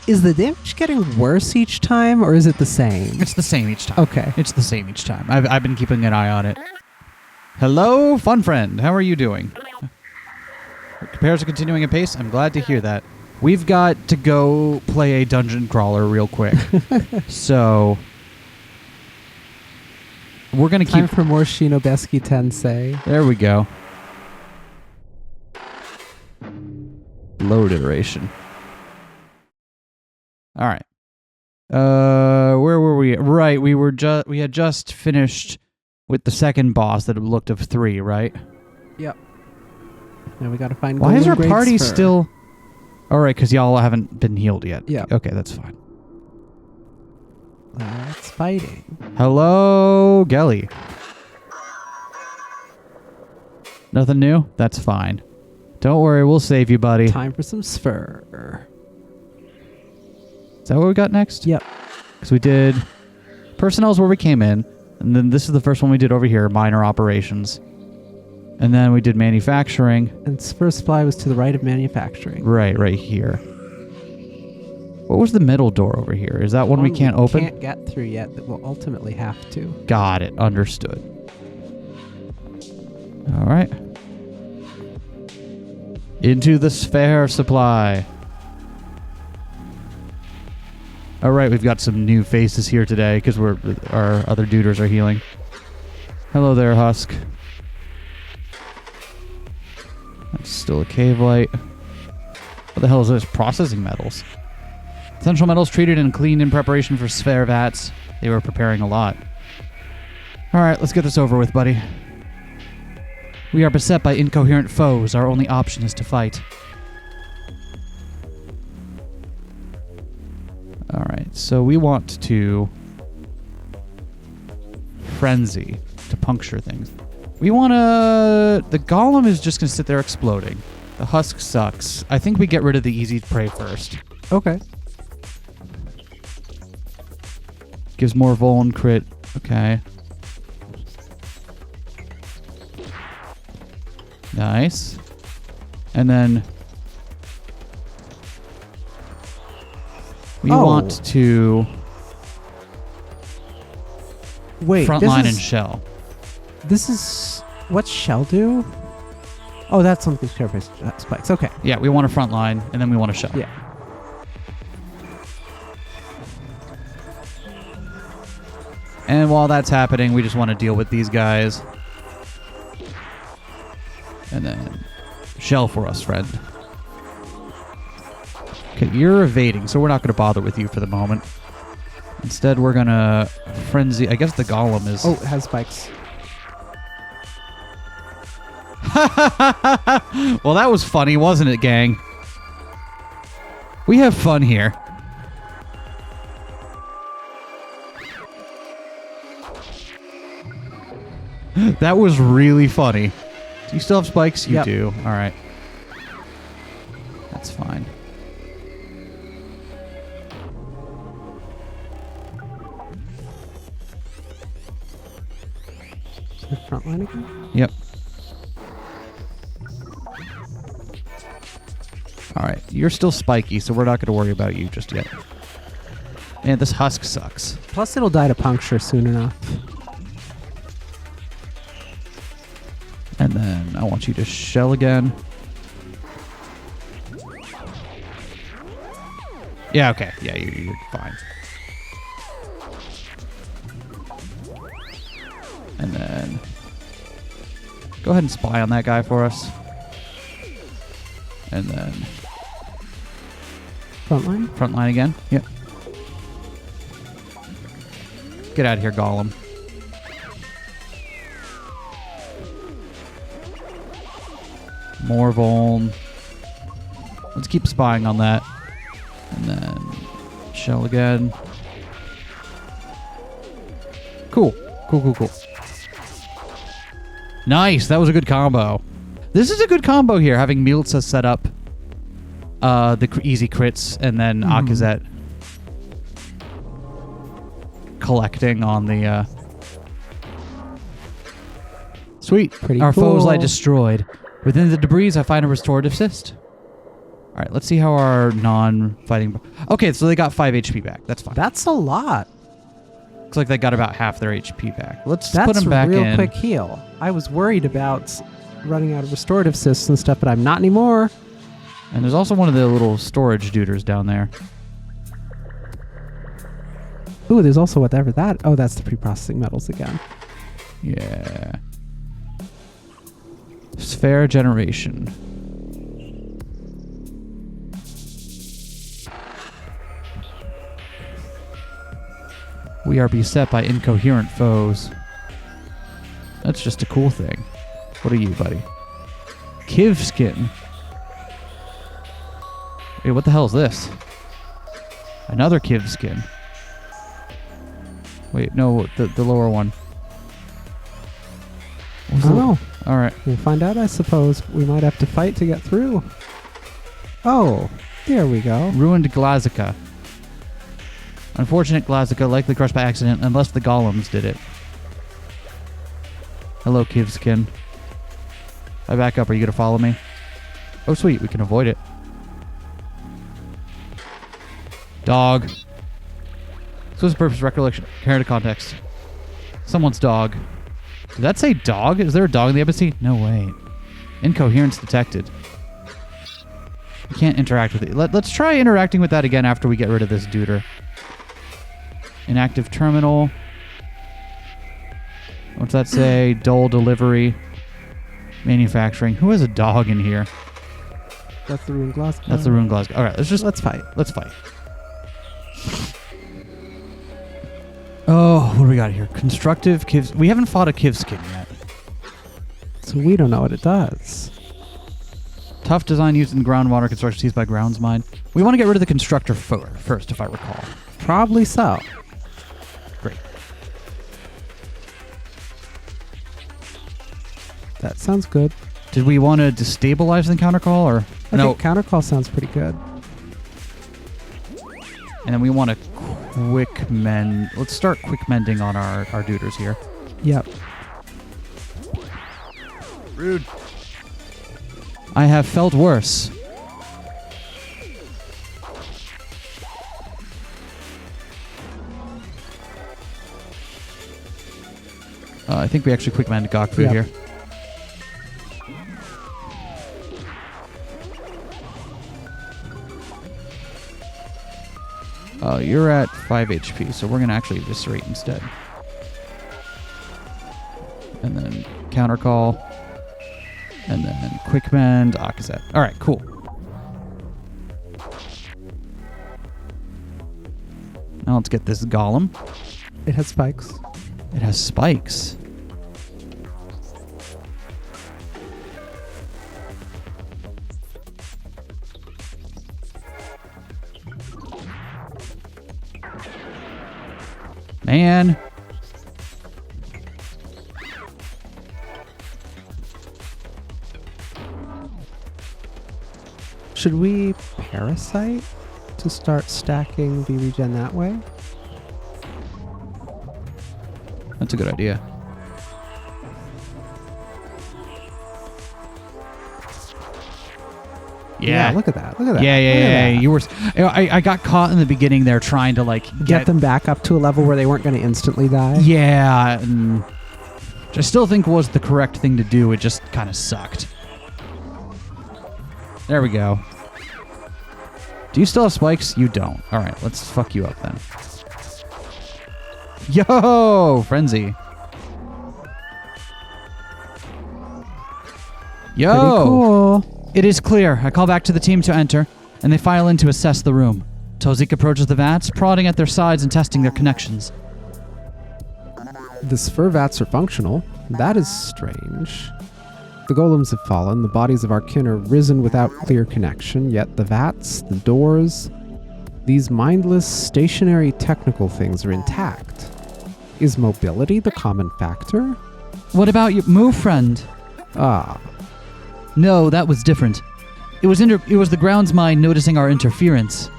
Is the damage getting worse each time, or is it the same? It's the same each time. Okay. It's the same each time. I've been keeping an eye on it. Hello, fun friend. How are you doing? Compares are continuing at pace. I'm glad to hear that. We've got to go play a dungeon crawler real quick. So we're going to keep... Time for more Shinobeski Tensei. There we go. Load iteration. All right. Where were we? Right, we had just finished with the second boss that looked of 3, right? Yep. Now we gotta find. Why is our Golden party Grades still? All right, because y'all haven't been healed yet. Yeah. Okay, that's fine. That's fighting. Hello, Gelly. Nothing new? That's fine. Don't worry, we'll save you, buddy. Time for some spur. Is that what we got next? Yep. Because we did personnel's where we came in, and then this is the first one we did over here, minor operations. And then we did manufacturing. And spur supply was to the right of manufacturing. Right here. What was the middle door over here? Is that one we can't open? Can't get through yet, that we'll ultimately have to. Got it. Understood. All right. Into the spare supply. All right, we've got some new faces here today because our other duders are healing. Hello there, Husk. That's still a cave light. What the hell is this? Processing metals. Essential metals treated and cleaned in preparation for sphere vats. They were preparing a lot. All right, let's get this over with, buddy. We are beset by incoherent foes. Our only option is to fight. All right, so we want to frenzy to puncture things. We want to... The golem is just going to sit there exploding. The husk sucks. I think we get rid of the easy prey first. Okay. Gives more vuln crit. Okay. Nice. And then... We want to... Wait, frontline and shell. This is... What's shell do? Oh, that's something carapace spikes. Okay. Yeah, we want a frontline, and then we want a shell. Yeah. And while that's happening, we just want to deal with these guys. And then shell for us, friend. Okay, you're evading, so we're not going to bother with you for the moment. Instead, we're going to frenzy. I guess the golem is... Oh, it has spikes. Well, that was funny, wasn't it, gang? We have fun here. That was really funny. Do you still have spikes? You do. All right. That's fine. Is it frontline again? Yep. All right. You're still spiky, so we're not going to worry about you just yet. Man, this husk sucks. Plus, it'll die to puncture soon enough. And then I want you to shell again. Yeah, okay. Yeah, you're fine. And then go ahead and spy on that guy for us. And then Frontline? Frontline again. Yep. Get out of here, golem. More vuln. Let's keep spying on that. And then shell again. Cool. Cool. Nice. That was a good combo. This is a good combo here, having Miltza set up the easy crits and then Akazet collecting on the... Sweet. Pretty Our cool. foes lie destroyed. Within the debris, I find a restorative cyst. All right, let's see how our non-fighting... Okay, so they got 5 HP back. That's fine. That's a lot. Looks like they got about half their HP back. Let's That's put them back a real in. quick heal. I was worried about running out of restorative cysts and stuff, but I'm not anymore. And there's also one of the little storage duders down there. Ooh, there's also whatever that... Oh, that's the pre-processing metals again. Yeah. Sphere generation. We are beset by incoherent foes. That's just a cool thing. What are you, buddy? Kiv skin. Wait, what the hell is this? Another Kiv skin. Wait, no, the lower one. I don't know. All right. We'll find out, I suppose. We might have to fight to get through. Oh, there we go. Ruined Glazica. Unfortunate Glazica, likely crushed by accident, unless the golems did it. Hello, Kivskin. If I back up, are you going to follow me? Oh, sweet. We can avoid it. Dog. Swiss purpose recollection. Care to context. Someone's dog. Did that say dog? Is there a dog in the embassy? No way. Incoherence detected. We can't interact with it. Let's try interacting with that again after we get rid of this duder. Inactive terminal. What's that say? Dull delivery. Manufacturing. Who has a dog in here? That's the ruined glass. That's the ruined glass. All right, let's fight. Let's fight. Oh, what do we got here? Constructive Kiv. We haven't fought a Kiv skin yet. So we don't know what it does. Tough design used in groundwater construction seized by grounds mine. We want to get rid of the constructor first, if I recall. Probably so. Great. That sounds good. Did we want to destabilize the countercall, or I no? think countercall sounds pretty good. And then we want to quick mend. Let's start quick mending on our duders here. Yep. Rude. I have felt worse. I think we actually quick mend Gokfu here. You're at 5 HP, so we're going to actually eviscerate instead. And then counter call. And then quick mend Akazet. All right, cool. Now let's get this golem. It has spikes. It has spikes. Man. Should we parasite to start stacking the regen that way? That's a good idea. Yeah. Look at that. Look at that. Yeah. You were. I got caught in the beginning there trying to like get them back up to a level where they weren't going to instantly die. Yeah, which I still think was the correct thing to do. It just kind of sucked. There we go. Do you still have spikes? You don't. All right, let's fuck you up then. Yo, frenzy. Yo. Pretty cool. It is clear. I call back to the team to enter, and they file in to assess the room. Tozik approaches the vats, prodding at their sides and testing their connections. The sphere vats are functional. That is strange. The golems have fallen. The bodies of our kin are risen without clear connection, yet the vats, the doors, these mindless, stationary technical things are intact. Is mobility the common factor? What about your move, friend? Ah. No, that was different. It was the grounds mind noticing our interference.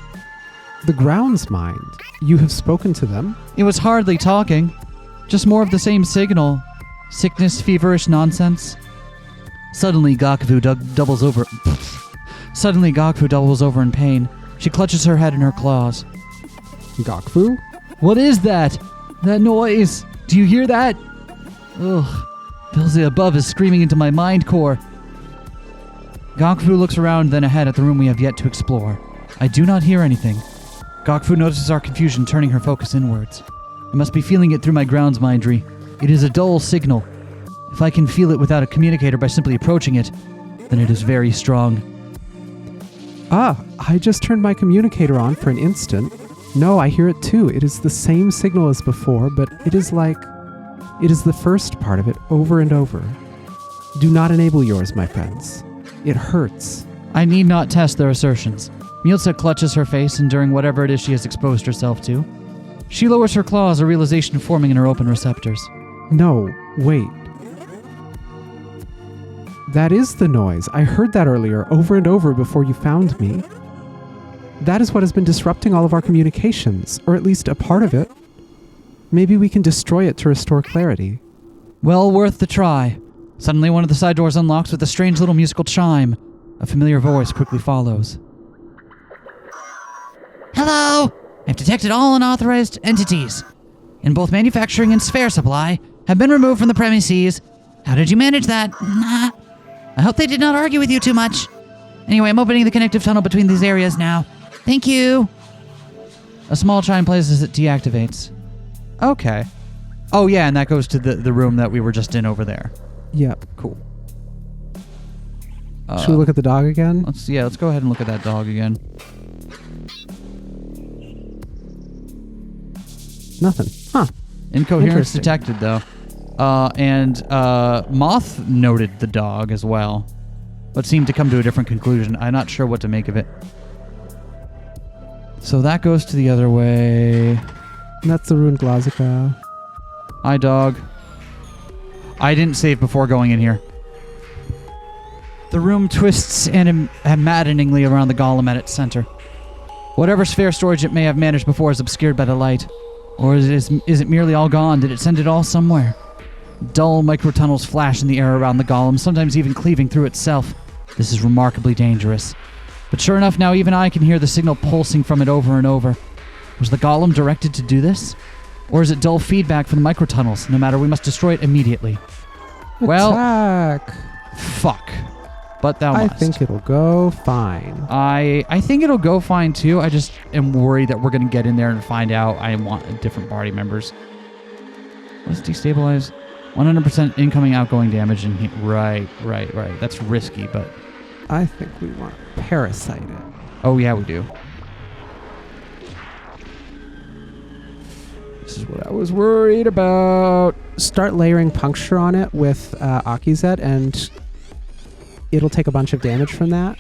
The grounds mind? You have spoken to them? It was hardly talking. Just more of the same signal. Sickness, feverish nonsense. Suddenly, Gakvu doubles over. Suddenly, Gokfu doubles over in pain. She clutches her head in her claws. Gokfu? What is that? That noise? Do you hear that? Ugh. Feels the above is screaming into my mind core. Gokfu looks around, then ahead at the room we have yet to explore. I do not hear anything. Gokfu notices our confusion, turning her focus inwards. I must be feeling it through my grounds mindry. It is a dull signal. If I can feel it without a communicator by simply approaching it, then it is very strong. Ah, I just turned my communicator on for an instant. No, I hear it too. It is the same signal as before, but it is the first part of it over and over. Do not enable yours, my friends. It hurts. I need not test their assertions. Mielsa clutches her face, enduring whatever it is she has exposed herself to. She lowers her claws, a realization forming in her open receptors. No, wait. That is the noise. I heard that earlier, over and over before you found me. That is what has been disrupting all of our communications, or at least a part of it. Maybe we can destroy it to restore clarity. Well worth the try. Suddenly, one of the side doors unlocks with a strange little musical chime. A familiar voice quickly follows. Hello! I've detected all unauthorized entities in both manufacturing and spare supply have been removed from the premises. How did you manage that? I hope they did not argue with you too much. Anyway, I'm opening the connective tunnel between these areas now. Thank you. A small chime plays as it deactivates. Okay. Oh yeah, and that goes to the room that we were just in over there. Yep. Cool. Should we look at the dog again? Let's go ahead and look at that dog again. Nothing. Huh. Incoherence detected, though. And Moth noted the dog as well, but seemed to come to a different conclusion. I'm not sure what to make of it. So that goes to the other way. And that's the ruined Glazica. Hi, dog. I didn't save before going in here. The room twists and maddeningly around the golem at its center. Whatever sphere storage it may have managed before is obscured by the light. Or is it merely all gone? Did it send it all somewhere? Dull microtunnels flash in the air around the golem, sometimes even cleaving through itself. This is remarkably dangerous. But sure enough, now even I can hear the signal pulsing from it over and over. Was the golem directed to do this? Or is it dull feedback from the microtunnels? No matter, we must destroy it immediately. Well, attack. Fuck. But thou must. I think it'll go fine. I think it'll go fine too. I just am worried that we're going to get in there and find out I want different party members. Let's destabilize. 100% incoming outgoing damage in here. Right. That's risky, but... I think we want to parasite it. Oh yeah, we do. This is what I was worried about. Start layering puncture on it with Akizet, and it'll take a bunch of damage from that.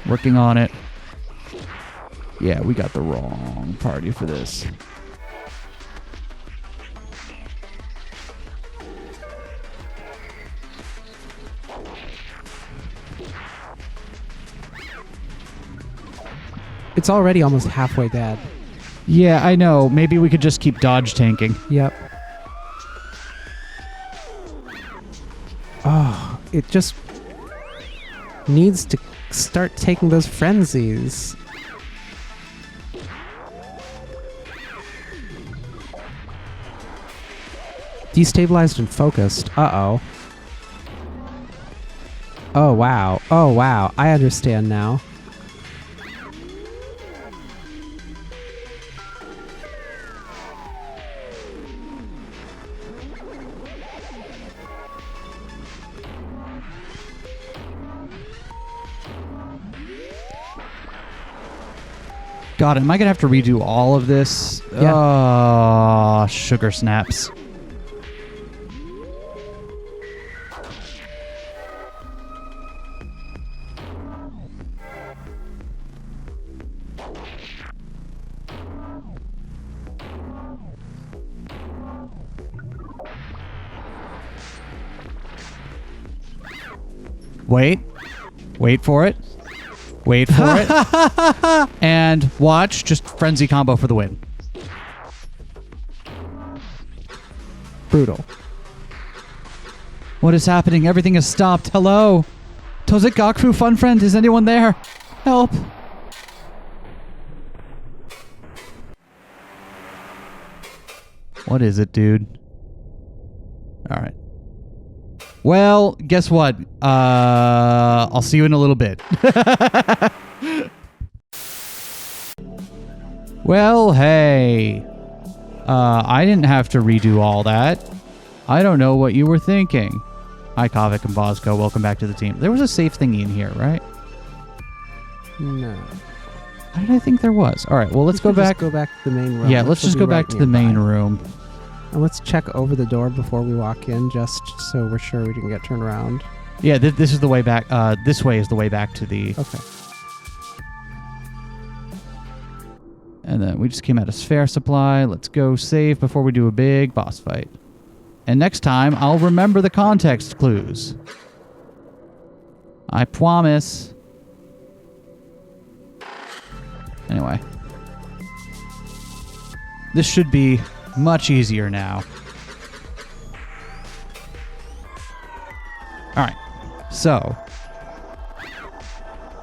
Working on it. Yeah, we got the wrong party for this. It's already almost halfway dead. Yeah, I know. Maybe we could just keep dodge tanking. Yep. Oh, it just needs to start taking those frenzies. Destabilized and focused. Uh-oh. Oh, wow. Oh, wow. I understand now. God, am I gonna have to redo all of this? Yeah. Oh, sugar snaps. Wait for it. Wait for it. And watch, just frenzy combo for the win. brutal. What is happening? Everything has stopped. Hello? Tozik Gakfu Fun Friend, is anyone there? Help! What is it, dude? Alright. Well, guess what? I'll see you in a little bit. Well, hey. I didn't have to redo all that. I don't know what you were thinking. Hi, Kavik and Bosco. Welcome back to the team. There was a safe thingy in here, right? No. How did I think there was? All right, well, let's go back. Go back to the main room. Yeah, let's just go back to the main room. And let's check over the door before we walk in, just so we're sure we didn't get turned around. Yeah, this is the way back. This way is the way back to the... Okay. And then we just came out of spare supply. Let's go save before we do a big boss fight. And next time, I'll remember the context clues. I promise. Anyway. This should be much easier now. Alright. So.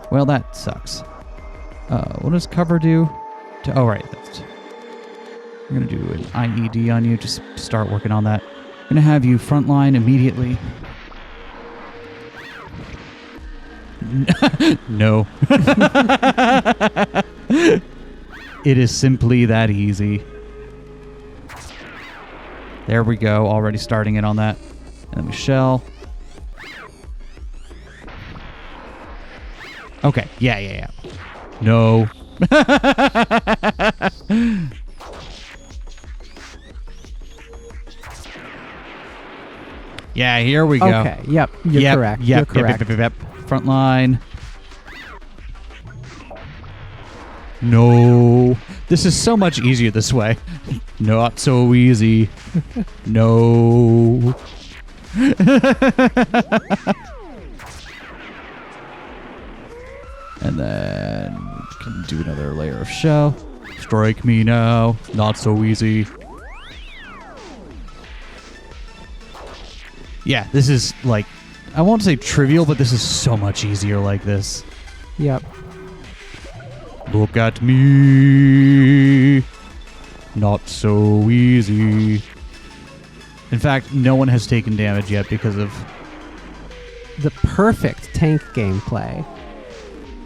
Well, that sucks. What does cover do? Oh, right. I'm going to do an IED on you. Just start working on that. I'm going to have you frontline immediately. No. It is simply that easy. There we go. Already starting it on that. And then Michelle. Okay. Yeah. No. Yeah, here we go. Okay, yep, you're correct. Yep. Front line. No. This is so much easier this way. Not so easy. No. And then we can do another layer of shell. Strike me now. Not so easy. Yeah, this is like, I won't say trivial, but this is so much easier like this. Yep. Look at me. Not so easy. In fact, no one has taken damage yet because of the perfect tank gameplay.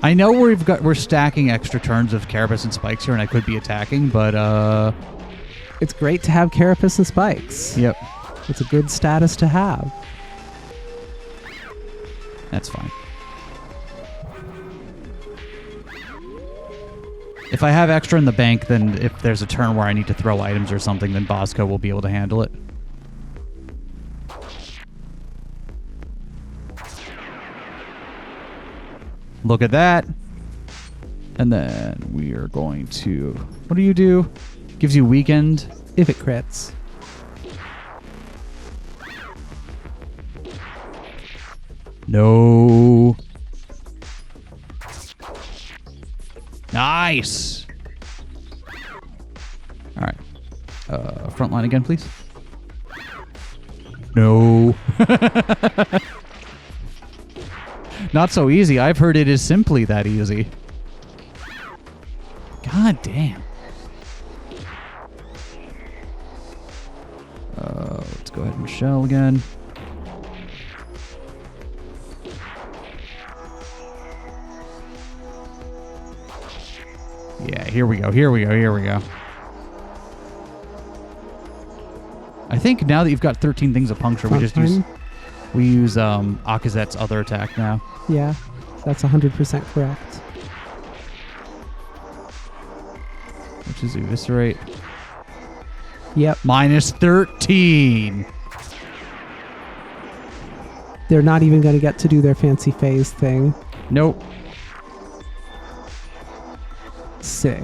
I know we're stacking extra turns of Carapace and Spikes here, and I could be attacking, but it's great to have Carapace and Spikes. Yep. It's a good status to have. That's fine. If I have extra in the bank, then if there's a turn where I need to throw items or something, then Bosco will be able to handle it. Look at that. And then we are going to... What do you do? Gives you weakened. If it crits. No. Nice. All right. Front line again, please. No. Not so easy. I've heard it is simply that easy. God damn. Let's go ahead and shell again. Yeah, here we go. I think now that you've got 13 things of puncture, we use Akazet's other attack now. Yeah, that's 100% correct. Which is eviscerate. Yep. Minus 13. They're not even going to get to do their fancy phase thing. Nope. Sick.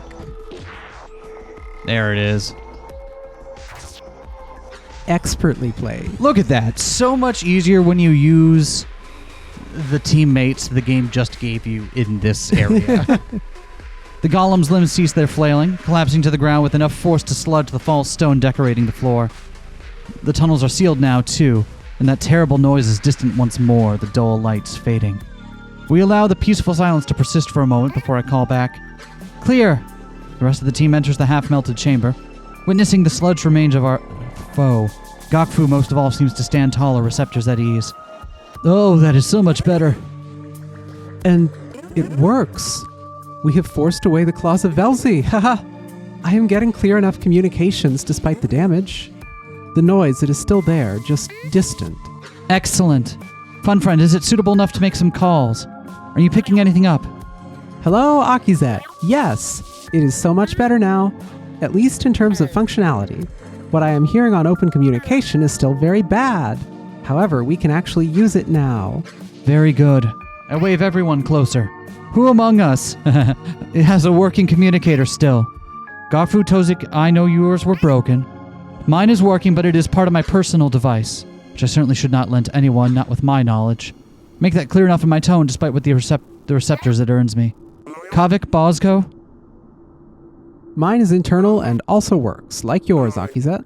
There it is. Expertly played. Look at that. So much easier when you use the teammates the game just gave you in this area. The golem's limbs cease their flailing, collapsing to the ground with enough force to sludge the false stone decorating the floor. The tunnels are sealed now, too, and that terrible noise is distant once more, the dull lights fading. We allow the peaceful silence to persist for a moment before I call back. Clear! The rest of the team enters the half-melted chamber, witnessing the sludge remains of our foe. Gokfu most of all seems to stand taller, receptors at ease. Oh, that is so much better. And it works. We have forced away the claws of Velzy. Haha. I am getting clear enough communications despite the damage. The noise, it is still there, just distant. Excellent. Fun friend, is it suitable enough to make some calls? Are you picking anything up? Hello, Akizet. Yes, it is so much better now, at least in terms of functionality. What I am hearing on open communication is still very bad. However, we can actually use it now. Very good. I wave everyone closer. Who among us it has a working communicator still? Gokfu, Tozik, I know yours were broken. Mine is working, but it is part of my personal device, which I certainly should not lend to anyone, not with my knowledge. Make that clear enough in my tone, despite what the receptors it earns me. Kavik, Bozko? Mine is internal and also works, like yours, Akizet.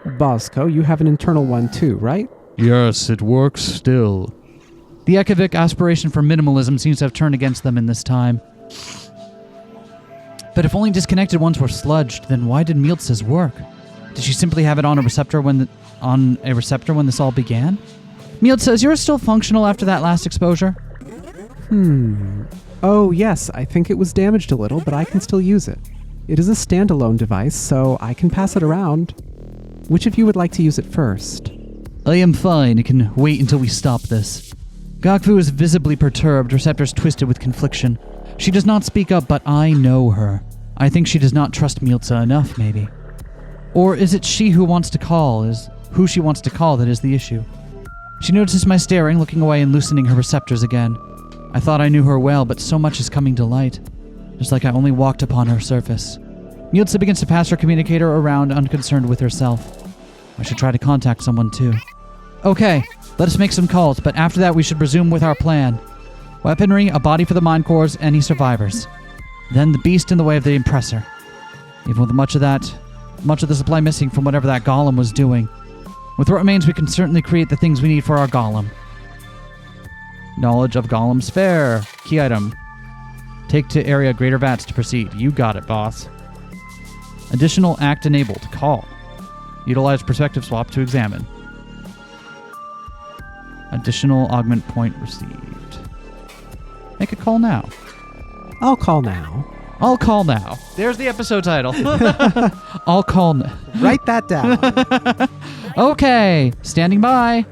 Bozko, you have an internal one too, right? Yes, it works still. The Ekavik aspiration for minimalism seems to have turned against them in this time. But if only disconnected ones were sludged, then why did Mieltse's work? Did she simply have it on a receptor when this all began? Mieltse, is yours still functional after that last exposure? Oh yes, I think it was damaged a little, but I can still use it. It is a standalone device, so I can pass it around. Which of you would like to use it first? I am fine. It can wait until we stop this. Gokfu is visibly perturbed, receptors twisted with confliction. She does not speak up, but I know her. I think she does not trust Mieltse enough, maybe. Or is it she who wants to call, who she wants to call that is the issue? She notices my staring, looking away and loosening her receptors again. I thought I knew her well, but so much is coming to light. Just like I only walked upon her surface. Mieltse begins to pass her communicator around, unconcerned with herself. I should try to contact someone too. Okay, let us make some calls, but after that we should resume with our plan. Weaponry, a body for the mine cores, any survivors. Then the beast in the way of the impressor. Even with much of the supply missing from whatever that golem was doing. With what remains, we can certainly create the things we need for our golem. Knowledge of golem's fair. Key item. Take to area greater vats to proceed. You got it, boss. Additional act enabled. Call. Utilize perspective swap to examine. Additional augment point received. Make a call now. I'll call now. I'll call now. There's the episode title. I'll call now. Write that down. Okay, standing by.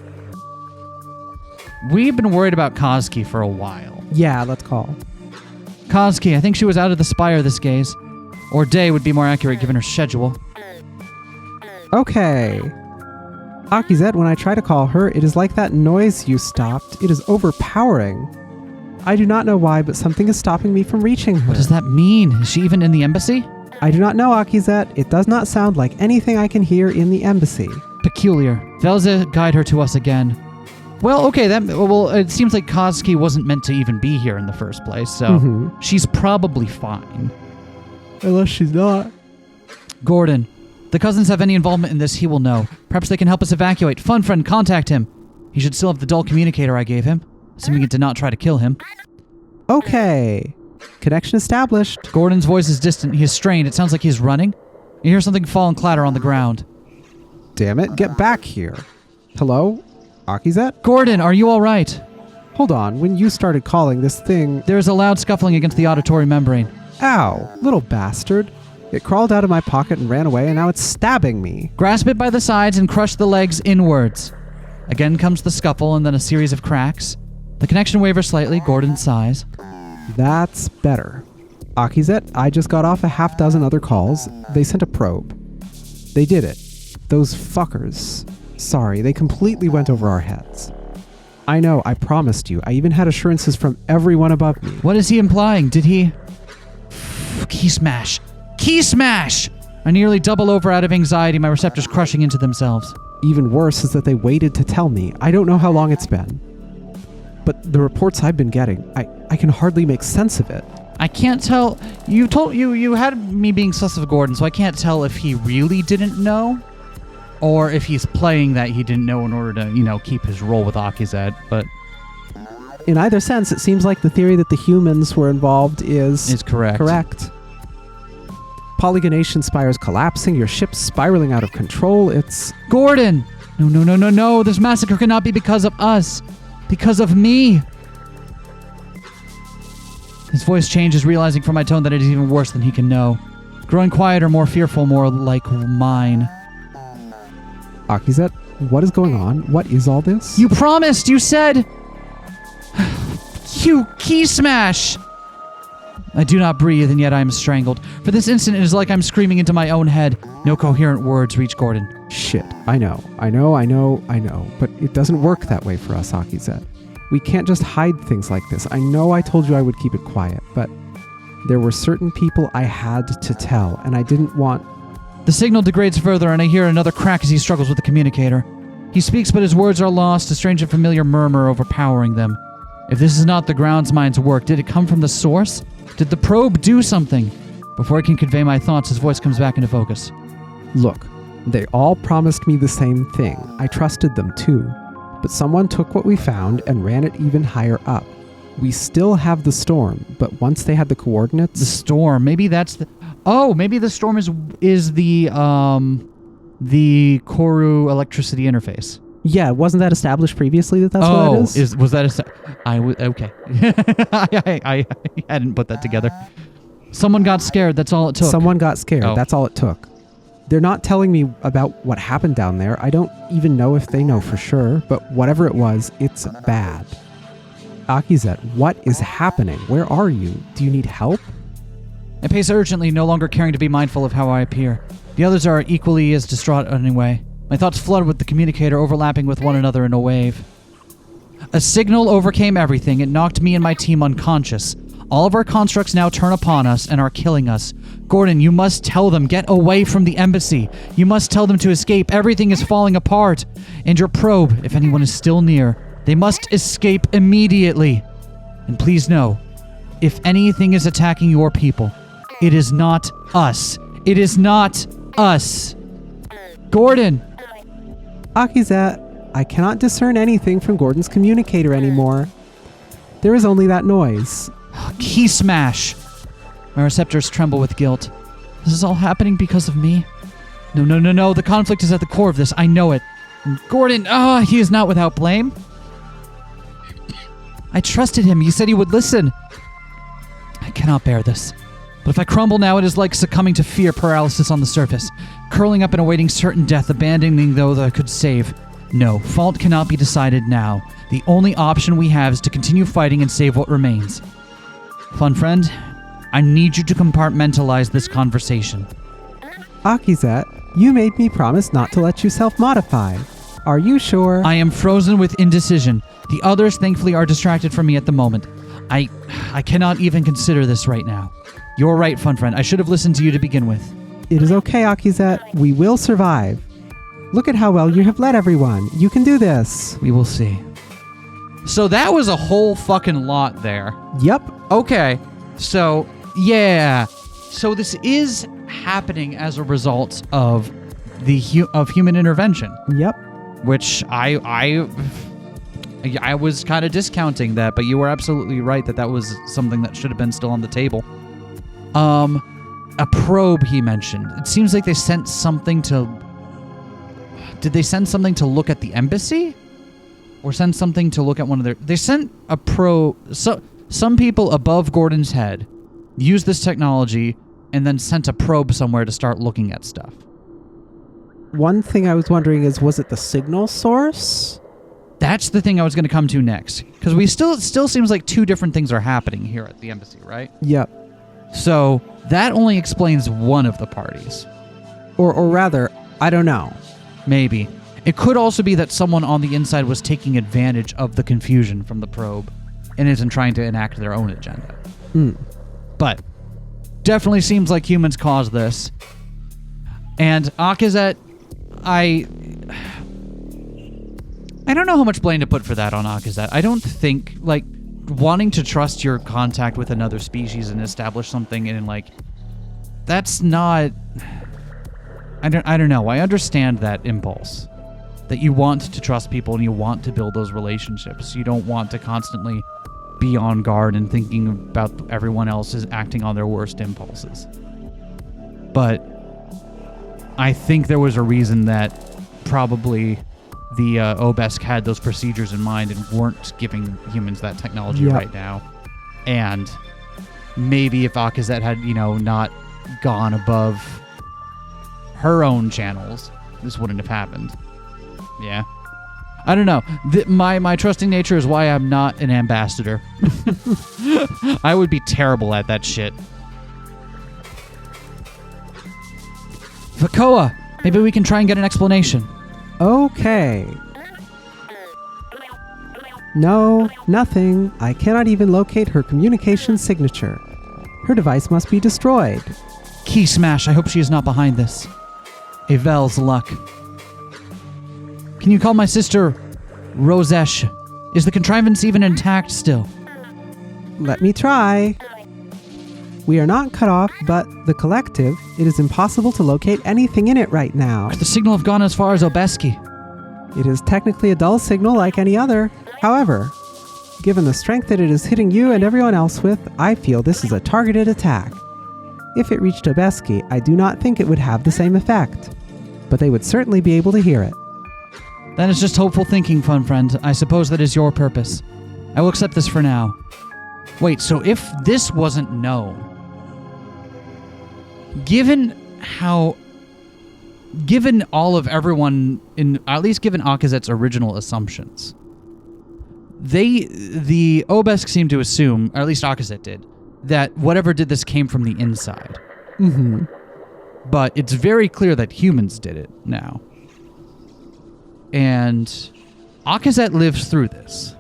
We've been worried about Koski for a while. Yeah, let's call. Koski, I think she was out of the spire this gaze. Or day would be more accurate given her schedule. Okay. Akizet, when I try to call her, it is like that noise you stopped. It is overpowering. I do not know why, but something is stopping me from reaching her. What does that mean? Is she even in the embassy? I do not know, Akizet. It does not sound like anything I can hear in the embassy. Peculiar. Velze, guide her to us again. Well, okay, it seems like Koski wasn't meant to even be here in the first place, so she's probably fine. Unless she's not. Gordon, the cousins have any involvement in this, he will know. Perhaps they can help us evacuate. Fun friend, contact him. He should still have the dull communicator I gave him, assuming it did not try to kill him. Okay. Connection established. Gordon's voice is distant. He is strained. It sounds like he's running. You hear something fall and clatter on the ground. Damn it, get back here. Hello? Akizet? Gordon, are you all right? Hold on, when you started calling this thing... There is a loud scuffling against the auditory membrane. Ow, little bastard. It crawled out of my pocket and ran away, and now it's stabbing me. Grasp it by the sides and crush the legs inwards. Again comes the scuffle and then a series of cracks. The connection wavers slightly. Gordon sighs. That's better. Akizet, I just got off a half dozen other calls. They sent a probe. They did it. Those fuckers. Sorry, they completely went over our heads. I know, I promised you. I even had assurances from everyone above me. What is he implying? Did he... Key smash! Key smash! I nearly double over out of anxiety, my receptors crushing into themselves. Even worse is that they waited to tell me. I don't know how long it's been. But the reports I've been getting, I can hardly make sense of it. I can't tell... You had me being sus of Gordon, so I can't tell if he really didn't know Or if he's playing that he didn't know in order to, keep his role with Akizet, but... In either sense, it seems like the theory that the humans were involved is correct. Correct. Polygonation spires collapsing, your ship's spiraling out of control, it's... Gordon! No. This massacre cannot be because of us. Because of me. His voice changes, realizing from my tone that it is even worse than he can know. Growing quieter, more fearful, more like mine. Akizet, what is going on? What is all this? You promised! You said... You key smash! I do not breathe, and yet I am strangled. For this instant, it is like I'm screaming into my own head. No coherent words reach Gordon. Shit, I know. But it doesn't work that way for us, Akizet. We can't just hide things like this. I know I told you I would keep it quiet, but there were certain people I had to tell, and I didn't want... The signal degrades further, and I hear another crack as he struggles with the communicator. He speaks, but his words are lost, a strange and familiar murmur overpowering them. If this is not the ground's mind's work, did it come from the source? Did the probe do something? Before I can convey my thoughts, his voice comes back into focus. Look, they all promised me the same thing. I trusted them too. But someone took what we found and ran it even higher up. We still have the storm, but once they had the coordinates... The storm, maybe that's the... Oh, maybe the storm is the corru electricity interface. Yeah, wasn't that established previously that that's what it is? Was that okay. I hadn't put that together. Someone got scared, that's all it took. Someone got scared, Oh. That's all it took. They're not telling me about what happened down there. I don't even know if they know for sure, but whatever it was, it's bad. Akizet, what is happening? Where are you? Do you need help? I pace urgently, no longer caring to be mindful of how I appear. The others are equally as distraught anyway. My thoughts flood with the communicator overlapping with one another in a wave. A signal overcame everything. It knocked me and my team unconscious. All of our constructs now turn upon us and are killing us. Gordon, you must tell them, get away from the embassy. You must tell them to escape. Everything is falling apart. And your probe, if anyone is still near, they must escape immediately. And please know, if anything is attacking your people, it is not us. It is not us. Gordon! Akizet, I cannot discern anything from Gordon's communicator anymore. There is only that noise. Key smash! My receptors tremble with guilt. This is all happening because of me? No. The conflict is at the core of this. I know it. And Gordon, he is not without blame. I trusted him. He said he would listen. I cannot bear this. But if I crumble now, it is like succumbing to fear paralysis on the surface, curling up and awaiting certain death, abandoning those I could save. No, fault cannot be decided now. The only option we have is to continue fighting and save what remains. Fun friend, I need you to compartmentalize this conversation. Akizet, you made me promise not to let you self-modify. Are you sure? I am frozen with indecision. The others, thankfully, are distracted from me at the moment. I cannot even consider this right now. You're right, fun friend. I should have listened to you to begin with. It is okay, Akizet. We will survive. Look at how well you have led everyone. You can do this. We will see. So that was a whole fucking lot there. Yep. Okay. So, yeah. So this is happening as a result of of human intervention. Yep. Which I was kind of discounting that, but you were absolutely right that was something that should have been still on the table. A probe he mentioned. It seems like they sent something to... Did they send something to look at the embassy? Or send something to look at one of their... They sent a probe... So, some people above Gordon's head used this technology and then sent a probe somewhere to start looking at stuff. One thing I was wondering is, was it the signal source? That's the thing I was going to come to next. Because it still seems like two different things are happening here at the embassy, right? Yep. So that only explains one of the parties. Or rather, I don't know. Maybe. It could also be that someone on the inside was taking advantage of the confusion from the probe and isn't trying to enact their own agenda. But definitely seems like humans caused this. And Akizet, I don't know how much blame to put for that on Akizet. I don't think, wanting to trust your contact with another species and establish something and, that's not... I don't know. I understand that impulse. That you want to trust people and you want to build those relationships. You don't want to constantly be on guard and thinking about everyone else is acting on their worst impulses. But I think there was a reason that probably the Obesk had those procedures in mind and weren't giving humans that technology right now. And maybe if Akazet had, not gone above her own channels, this wouldn't have happened. Yeah. I don't know. My trusting nature is why I'm not an ambassador. I would be terrible at that shit. Vakoa, maybe we can try and get an explanation. Okay. No, nothing. I cannot even locate her communication signature. Her device must be destroyed. Key smash. I hope she is not behind this. Evel's luck. Can you call my sister Rosesh? Is the contrivance even intact still? Let me try. We are not cut off, but the collective, it is impossible to locate anything in it right now. Could the signal have gone as far as Obeski? It is technically a dull signal like any other. However, given the strength that it is hitting you and everyone else with, I feel this is a targeted attack. If it reached Obeski, I do not think it would have the same effect, but they would certainly be able to hear it. That is just hopeful thinking, fun friend. I suppose that is your purpose. I will accept this for now. Wait, so if this wasn't known, given all of everyone at least given Akazet's original assumptions, the Obesk seemed to assume, or at least Akazet did, that whatever did this came from the inside. Mm-hmm. But it's very clear that humans did it now. And Akazet lives through this.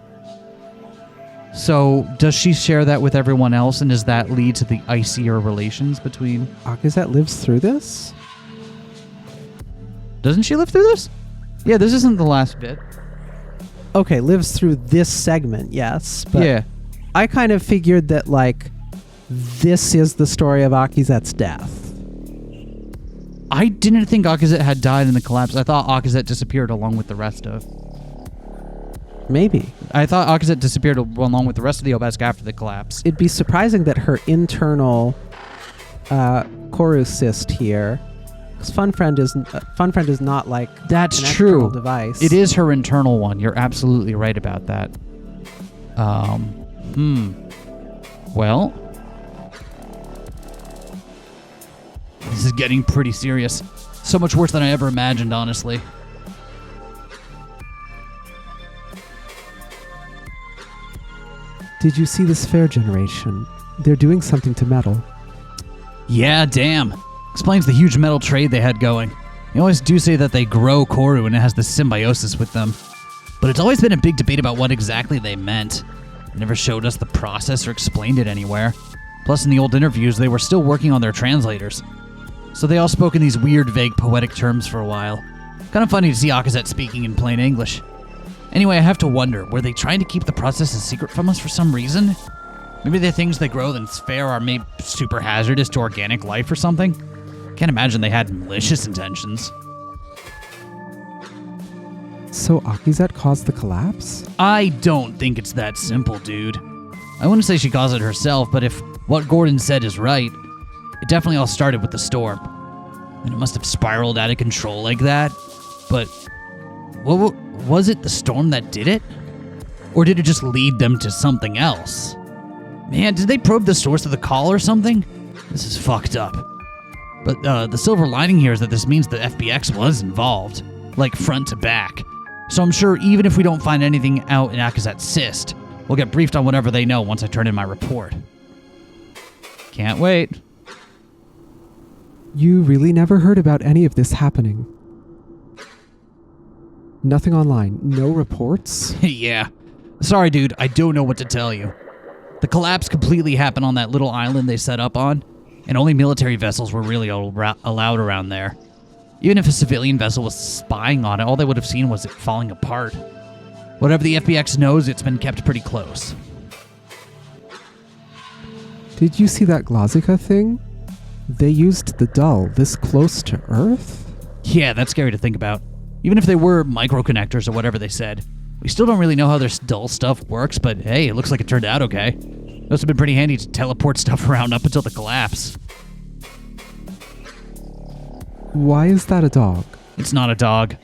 So does she share that with everyone else, and does that lead to the icier relations between... Akazet lives through this? Doesn't she live through this? Yeah, this isn't the last bit. Okay, lives through this segment, yes. But yeah. I kind of figured that, this is the story of Akazet's death. I didn't think Akazet had died in the collapse. I thought Akazet disappeared along with the rest of... Maybe. I thought Akazet disappeared along with the rest of the Obesk after the collapse. It'd be surprising that her internal corru cyst here... Because Fun Friend is not like That's an true. external device. It is her internal one. You're absolutely right about that. Well... This is getting pretty serious. So much worse than I ever imagined, honestly. Did you see the sphere generation? They're doing something to metal. Yeah, damn. Explains the huge metal trade they had going. They always do say that they grow corru and it has this symbiosis with them. But it's always been a big debate about what exactly they meant. They never showed us the process or explained it anywhere. Plus, in the old interviews, they were still working on their translators. So they all spoke in these weird, vague, poetic terms for a while. Kind of funny to see Akazet speaking in plain English. Anyway, I have to wonder, were they trying to keep the process a secret from us for some reason? Maybe the things they grow in Sphere are maybe super hazardous to organic life or something? Can't imagine they had malicious intentions. So Akazet caused the collapse? I don't think it's that simple, dude. I wouldn't say she caused it herself, but if what Gordon said is right, it definitely all started with the storm. And it must have spiraled out of control like that. But was it the storm that did it? Or did it just lead them to something else? Man, did they probe the source of the call or something? This is fucked up. But the silver lining here is that this means the FBX was involved, like front to back. So I'm sure even if we don't find anything out in Akazet's cyst, we'll get briefed on whatever they know once I turn in my report. Can't wait. You really never heard about any of this happening? Nothing online? No reports? Yeah. Sorry, dude. I don't know what to tell you. The collapse completely happened on that little island they set up on, and only military vessels were really allowed around there. Even if a civilian vessel was spying on it, all they would have seen was it falling apart. Whatever the FBX knows, it's been kept pretty close. Did you see that Glazika thing? They used the Dull this close to Earth? Yeah, that's scary to think about. Even if they were micro-connectors or whatever they said. We still don't really know how their dull stuff works, but hey, it looks like it turned out okay. It must have been pretty handy to teleport stuff around up until the collapse. Why is that a dog? It's not a dog.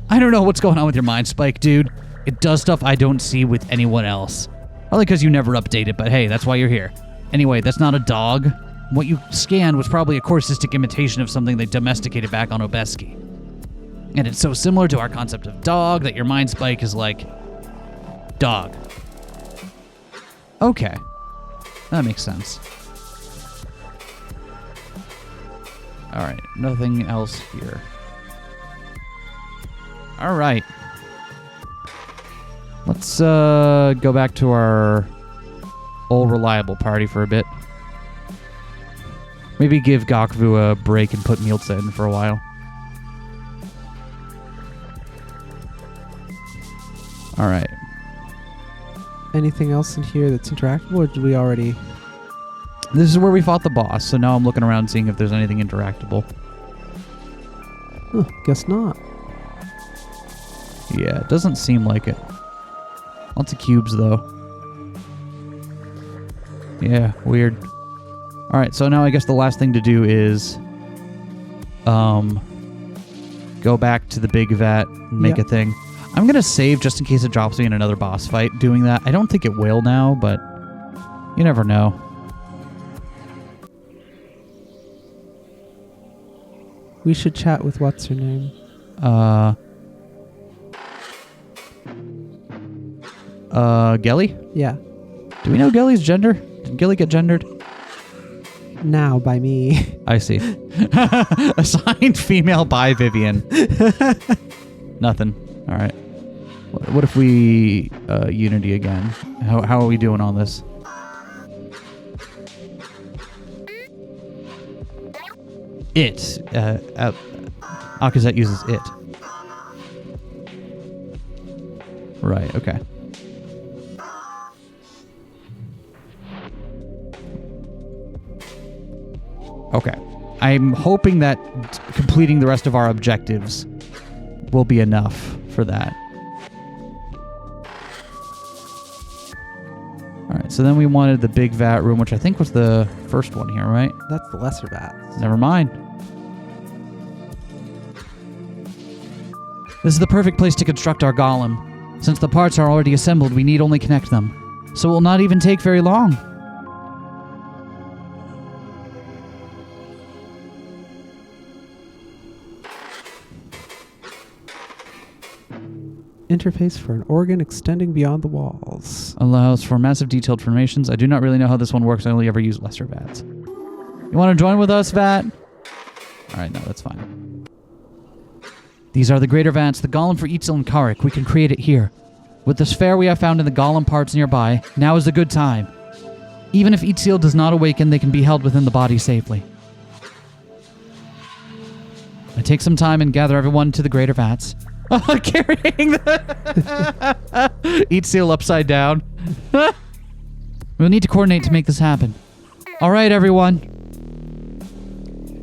I don't know what's going on with your mind, Spike, dude. It does stuff I don't see with anyone else. Probably because you never update it, but hey, that's why you're here. Anyway, that's not a dog. What you scanned was probably a corsistic imitation of something they domesticated back on Obeski. And it's so similar to our concept of dog that your mind, Spike, is like, dog. Okay. That makes sense. Alright, nothing else here. Alright. Let's go back to our old Reliable party for a bit. Maybe give Gakvu a break and put Mieltsa in for a while. Alright. Anything else in here that's interactable, or did we already... This is where we fought the boss, so now I'm looking around seeing if there's anything interactable. Huh, guess not. Yeah, it doesn't seem like it. Lots of cubes, though. Yeah, weird. Alright, so now I guess the last thing to do is... go back to the big vat and make a thing. I'm gonna save just in case it drops me in another boss fight doing that. I don't think it will now, but you never know. We should chat with what's her name. Gelly? Yeah. Do we know Gelly's gender? Did Gelly get gendered? Now by me. I see. Assigned female by Vivian. Nothing. All right. What if we Unity again? How are we doing on this? It. Akazet uses it. Right, okay. Okay. I'm hoping that completing the rest of our objectives will be enough for that. Alright, so then we wanted the big vat room, which I think was the first one here, right? That's the lesser vat. Never mind. This is the perfect place to construct our golem. Since the parts are already assembled, we need only connect them. So it will not even take very long. Interface for an organ extending beyond the walls. Allows for massive detailed formations. I do not really know how this one works. I only ever use lesser vats. You want to join with us, vat? Alright, no, that's fine. These are the greater vats, the golem for Itzel and Karik. We can create it here. With the sphere we have found in the golem parts nearby, now is a good time. Even if Itzel does not awaken, they can be held within the body safely. I take some time and gather everyone to the greater vats. Oh, carrying the Itzel upside down. We'll need to coordinate to make this happen. Alright, everyone.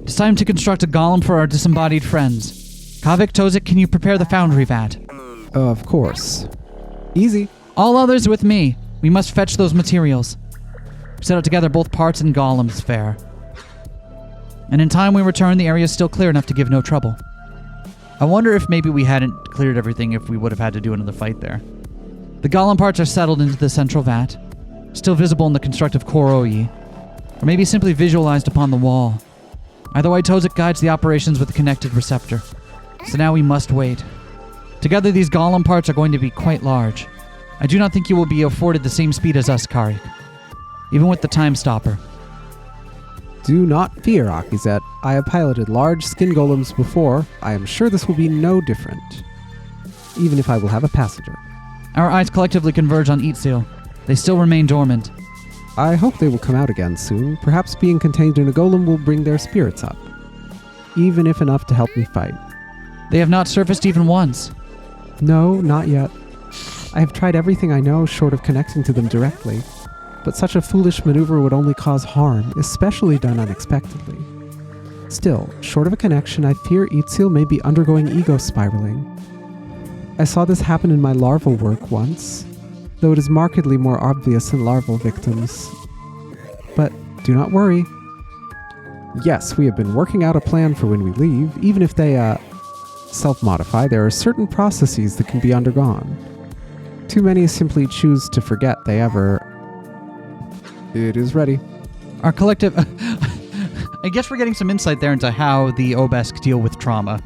It's time to construct a golem for our disembodied friends. Kavik, Tozik, can you prepare the foundry vat? Of course. Easy. All others with me. We must fetch those materials. Set up together both parts and golem sphere. And in time we return, the area is still clear enough to give no trouble. I wonder if maybe we hadn't cleared everything if we would have had to do another fight there. The golem parts are settled into the central vat, still visible in the constructive corru, or maybe simply visualized upon the wall. Either way, Tozik guides the operations with a connected receptor. So now we must wait. Together, these golem parts are going to be quite large. I do not think you will be afforded the same speed as us, Karik, even with the time stopper. Do not fear, Akizet. I have piloted large skin golems before. I am sure this will be no different. Even if I will have a passenger. Our eyes collectively converge on Itzel. They still remain dormant. I hope they will come out again soon. Perhaps being contained in a golem will bring their spirits up. Even if enough to help me fight. They have not surfaced even once. No, not yet. I have tried everything I know short of connecting to them directly. But such a foolish maneuver would only cause harm, especially done unexpectedly. Still, short of a connection, I fear Itziel may be undergoing ego spiraling. I saw this happen in my larval work once, though it is markedly more obvious in larval victims. But do not worry. Yes, we have been working out a plan for when we leave. Even if they, self-modify, there are certain processes that can be undergone. Too many simply choose to forget they ever... It is ready. Our collective... I guess we're getting some insight there into how the Obesk deal with trauma.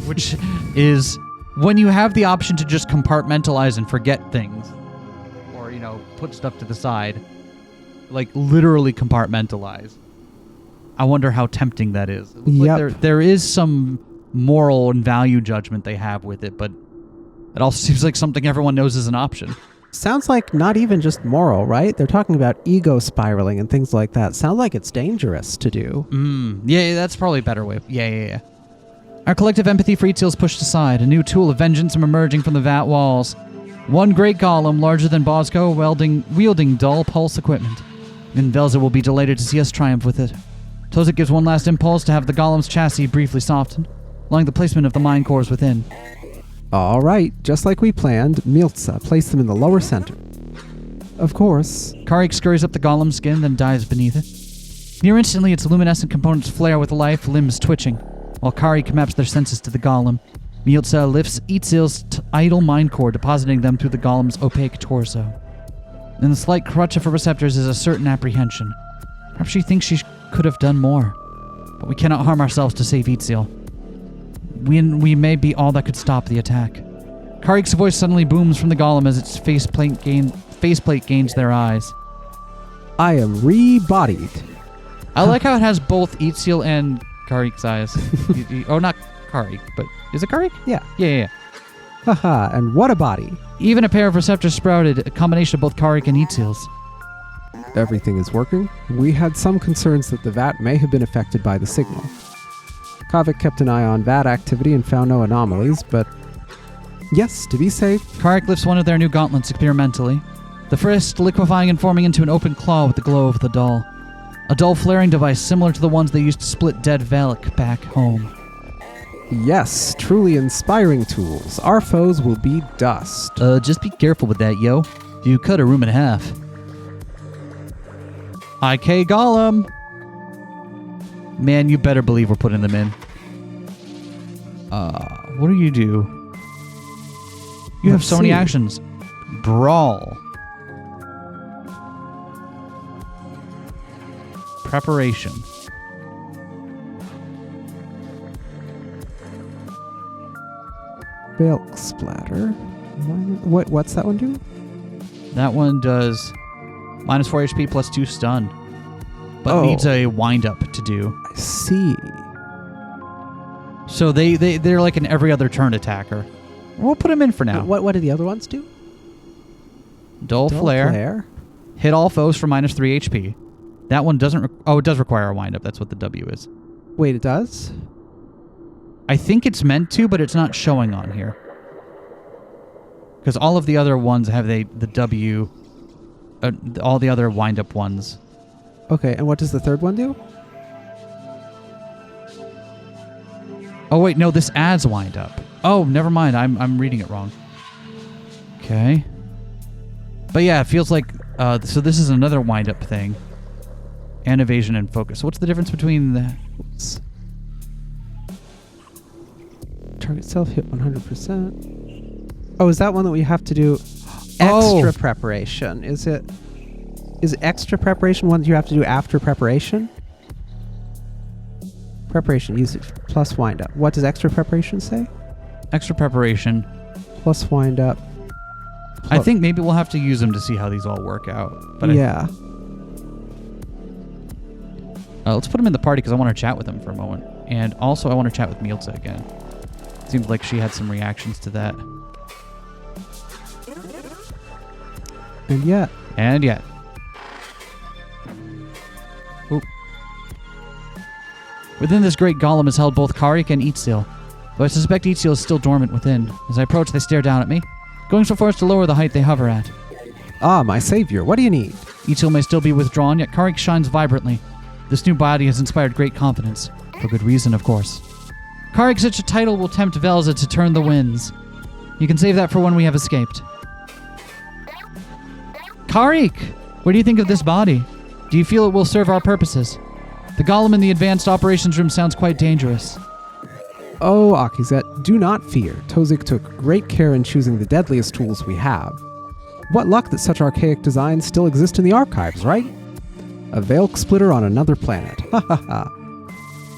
Which is when you have the option to just compartmentalize and forget things. Or, put stuff to the side. Like, literally compartmentalize. I wonder how tempting that is. Yep. Like there is some moral and value judgment they have with it, but it also seems like something everyone knows is an option. Sounds like not even just moral, right? They're talking about ego spiraling and things like that. Sounds like it's dangerous to do. Yeah, that's probably a better way. Yeah. Our collective empathy for Itziel is pushed aside. A new tool of vengeance emerging from the vat walls. One great golem, larger than Bosco, wielding dull pulse equipment. And Velza will be delighted to see us triumph with it. Tozik gives one last impulse to have the golem's chassis briefly softened, allowing the placement of the mine cores within. All right, just like we planned, Miltza placed them in the lower center. Of course. Karik scurries up the golem's skin, then dives beneath it. Near instantly, its luminescent components flare with life, limbs twitching. While Karik maps their senses to the golem, Miltza lifts Itziel's idle mind core, depositing them through the golem's opaque torso. In the slight crutch of her receptors is a certain apprehension. Perhaps she thinks she could have done more. But we cannot harm ourselves to save Itziel. We may be all that could stop the attack. Karik's voice suddenly booms from the golem as its faceplate gains their eyes. I am re-bodied. I like how it has both Itziel and Karik's eyes. Oh, not Karik, but is it Karik? Yeah. Yeah. Haha, and what a body. Even a pair of receptors sprouted, a combination of both Karik and Itziel's. Everything is working. We had some concerns that the vat may have been affected by the signal. Kavik kept an eye on vat activity and found no anomalies, but yes, to be safe. Karik lifts one of their new gauntlets experimentally, the first liquefying and forming into an open claw with the glow of the doll. A dull flaring device similar to the ones they used to split dead Valak back home. Yes, truly inspiring tools. Our foes will be dust. Just be careful with that, yo. You cut a room in half. IK Golem! Man, you better believe we're putting them in. What do? You have so many actions. Brawl. Preparation. Balk splatter. What's that one do? That one does minus 4 HP plus 2 stun. But needs a wind-up to do. I see. So they're like an every other turn attacker. We'll put them in for now. What do the other ones do? Dull Flare. Hit all foes for minus 3 HP. That one doesn't... it does require a wind-up. That's what the W is. Wait, it does? I think it's meant to, but it's not showing on here. Because all of the other ones have the W... all the other wind-up ones... Okay, and what does the third one do? Oh wait, no, this adds wind up. Oh, never mind. I'm reading it wrong. Okay. But yeah, it feels like so this is another wind up thing. And evasion and focus. So what's the difference between the target self hit 100%. Oh, is that one that we have to do extra preparation? Is extra preparation one that you have to do after preparation? Preparation, use it plus wind up. What does extra preparation say? Extra preparation. Plus wind up. I think maybe we'll have to use them to see how these all work out. But yeah. Let's put them in the party because I want to chat with them for a moment. And also I want to chat with Mielza again. Seems like she had some reactions to that. And yet. Oop. Within this great golem is held both Karik and Itziel, though I suspect Itziel is still dormant within. As I approach, they stare down at me, going so far as to lower the height they hover at. Ah, my savior, what do you need? Itziel may still be withdrawn, yet Karik shines vibrantly. This new body has inspired great confidence. For good reason, of course. Carring such a title will tempt Velza to turn the winds. You can save that for when we have escaped. Karik! What do you think of this body? Do you feel it will serve our purposes? The golem in the advanced operations room sounds quite dangerous. Oh, Akizet, do not fear. Tozik took great care in choosing the deadliest tools we have. What luck that such archaic designs still exist in the archives, right? A veil splitter on another planet. Ha ha ha.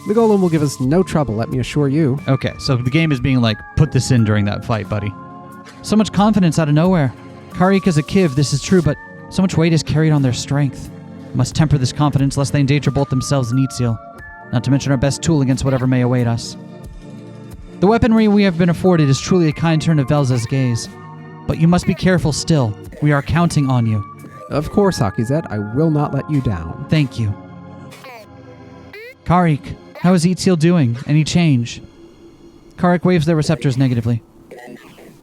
The golem will give us no trouble, let me assure you. Okay, so the game is being like, put this in during that fight, buddy. So much confidence out of nowhere. Karik is a Kiv, this is true, but so much weight is carried on their strength. Must temper this confidence lest they endanger both themselves and Itziel. Not to mention our best tool against whatever may await us. The weaponry we have been afforded is truly a kind turn of Velza's gaze. But you must be careful still. We are counting on you. Of course, Akizet, I will not let you down. Thank you. Karik, how is Itziel doing? Any change? Karik waves their receptors negatively.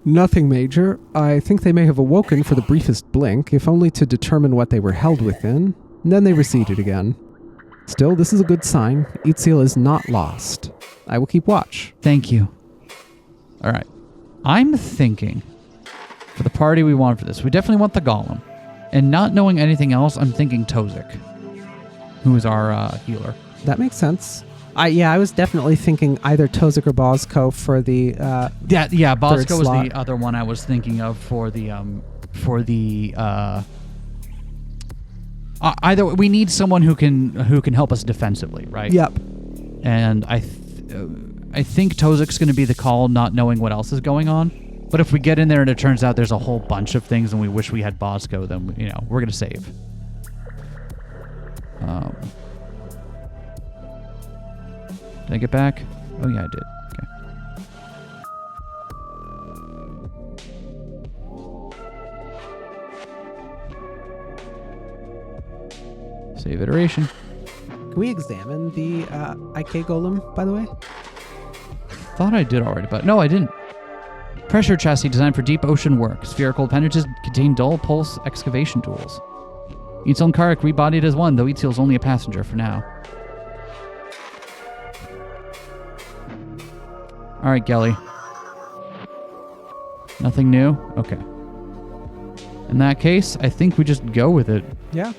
Nothing major. I think they may have awoken for the briefest blink, if only to determine what they were held within. Then they receded again. Still, this is a good sign. Itziel is not lost. I will keep watch. Thank you. All right. I'm thinking, for the party we want for this, we definitely want the golem. And not knowing anything else, I'm thinking Tozik, who is our healer. That makes sense. I was definitely thinking either Tozik or Bosco for the Bosco was slot. the other one I was thinking of for the either we need someone who can help us defensively, right? Yep. And I think Tozik's going to be the call, not knowing what else is going on. But if we get in there and it turns out there's a whole bunch of things and we wish we had Bosco, then we're going to save. Did I get back? Oh yeah, I did. Okay. Save iteration. Can we examine the IK golem, by the way? Thought I did already, but no, I didn't. Pressure chassis designed for deep ocean work. Spherical appendages contain dull pulse excavation tools. Itziel and Karik rebodied as one, though Itziel's only a passenger for now. All right, Gelly. Nothing new? Okay. In that case, I think we just go with it. Yeah.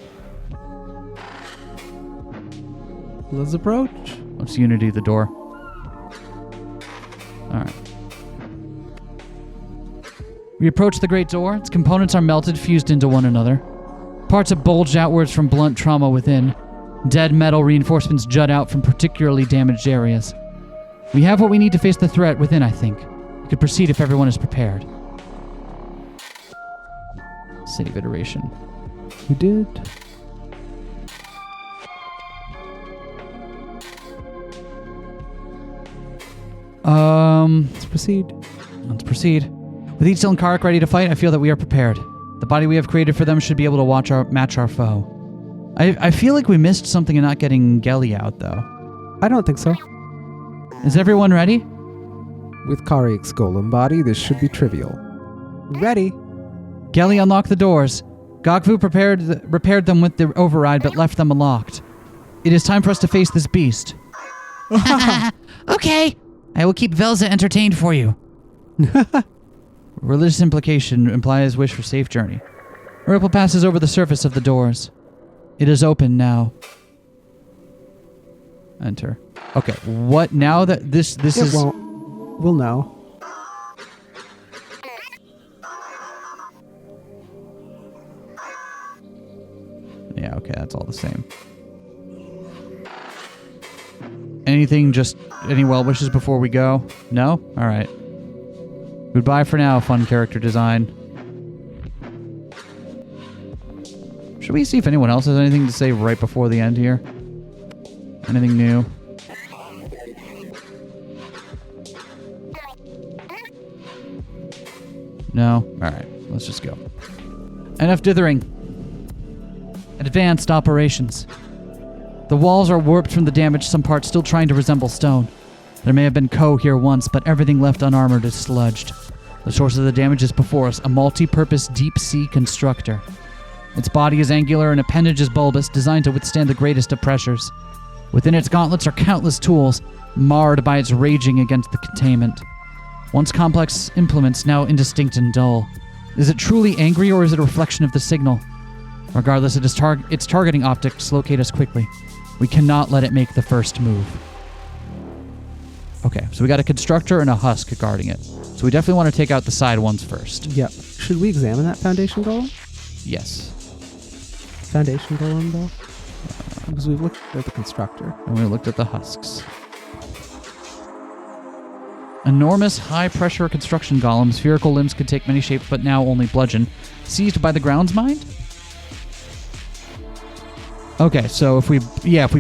Let's approach. Let's Unity the door. All right. We approach the great door. Its components are melted, fused into one another. Parts have bulged outwards from blunt trauma within. Dead metal reinforcements jut out from particularly damaged areas. We have what we need to face the threat within, I think. We could proceed if everyone is prepared. Save iteration. You did. Let's proceed. Let's proceed. With Itziel and Karik ready to fight, I feel that we are prepared. The body we have created for them should be able to match our foe. I feel like we missed something in not getting Gelly out, though. I don't think so. Is everyone ready? With Karik's golem body, this should be trivial. Ready. Gelly unlocked the doors. Gokvu repaired them with the override, but left them unlocked. It is time for us to face this beast. Okay. I will keep Velza entertained for you. Religious implication implies wish for safe journey. A ripple passes over the surface of the doors. It is open now. Enter. Okay, what now that this is... It won't. We'll know. Yeah, okay, that's all the same. Anything, just any well wishes before we go? No? Alright. Goodbye for now, fun character design. Should we see if anyone else has anything to say right before the end here? Anything new? No? Alright, let's just go. Enough dithering. Advanced operations. The walls are warped from the damage, some parts still trying to resemble stone. There may have been Ko here once, but everything left unarmored is sludged. The source of the damage is before us, a multi-purpose deep-sea constructor. Its body is angular and appendage is bulbous, designed to withstand the greatest of pressures. Within its gauntlets are countless tools, marred by its raging against the containment. Once complex implements, now indistinct and dull. Is it truly angry, or is it a reflection of the signal? Regardless, its targeting optics locate us quickly. We cannot let it make the first move. Okay, so we got a constructor and a husk guarding it. So we definitely want to take out the side ones first. Yep. Should we examine that foundation golem? Yes. Foundation golem, though? Because we've looked at the constructor. And we looked at the husks. Enormous, high-pressure construction golem. Spherical limbs could take many shapes, but now only bludgeon. Seized by the ground's mind? Okay, so if we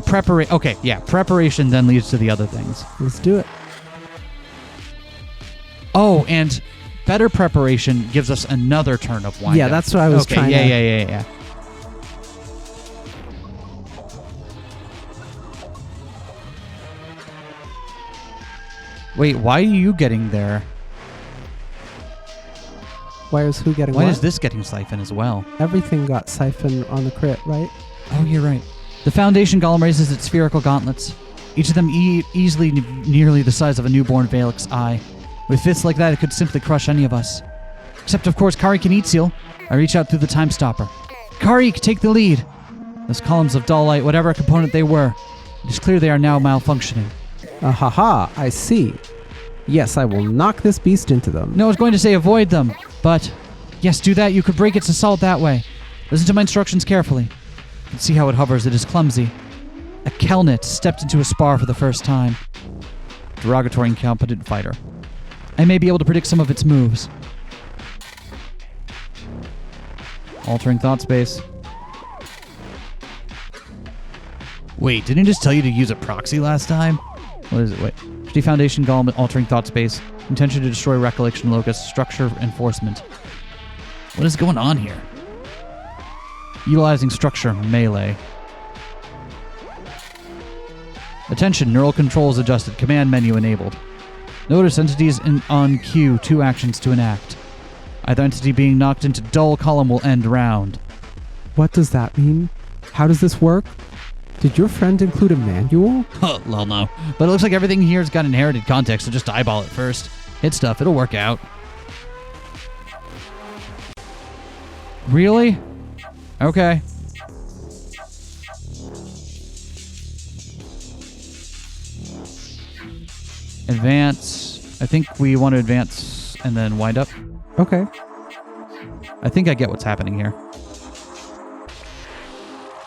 preparate... Okay, yeah, preparation then leads to the other things. Let's do it. Oh, and better preparation gives us another turn of wind Yeah, up. that's what I was trying to... Yeah. Wait, why are you getting there? Why is who getting Why what? is this getting siphon as well? Everything got siphoned on the crit, right? Oh, you're right. The Foundation Golem raises its spherical gauntlets, each of them easily nearly the size of a newborn Valak's eye. With fists like that, it could simply crush any of us. Except, of course, Kari can eat seal. I reach out through the time stopper. Kari, take the lead! Those columns of dull light, whatever component they were, it is clear they are now malfunctioning. Ahaha, I see. Yes, I will knock this beast into them. No, I was going to say avoid them, but yes, do that. You could break its assault that way. Listen to my instructions carefully. You can see how it hovers. It is clumsy. A Kelnet stepped into a spar for the first time. Derogatory incompetent fighter. I may be able to predict some of its moves. Altering thought space. Wait, didn't it just tell you to use a proxy last time? What is it? Wait. HD Foundation Golem, altering thought space. Intention to destroy recollection locus. Structure enforcement. What is going on here? Utilizing structure melee. Attention, neural controls adjusted. Command menu enabled. Notice entities on queue. 2 actions to enact. Either entity being knocked into dull column will end round. What does that mean? How does this work? Did your friend include a manual? Huh, well, no. But it looks like everything here's got inherited context, so just eyeball it first. Hit stuff, it'll work out. Really? Okay. Advance. I think we want to advance and then wind up. Okay. I think I get what's happening here.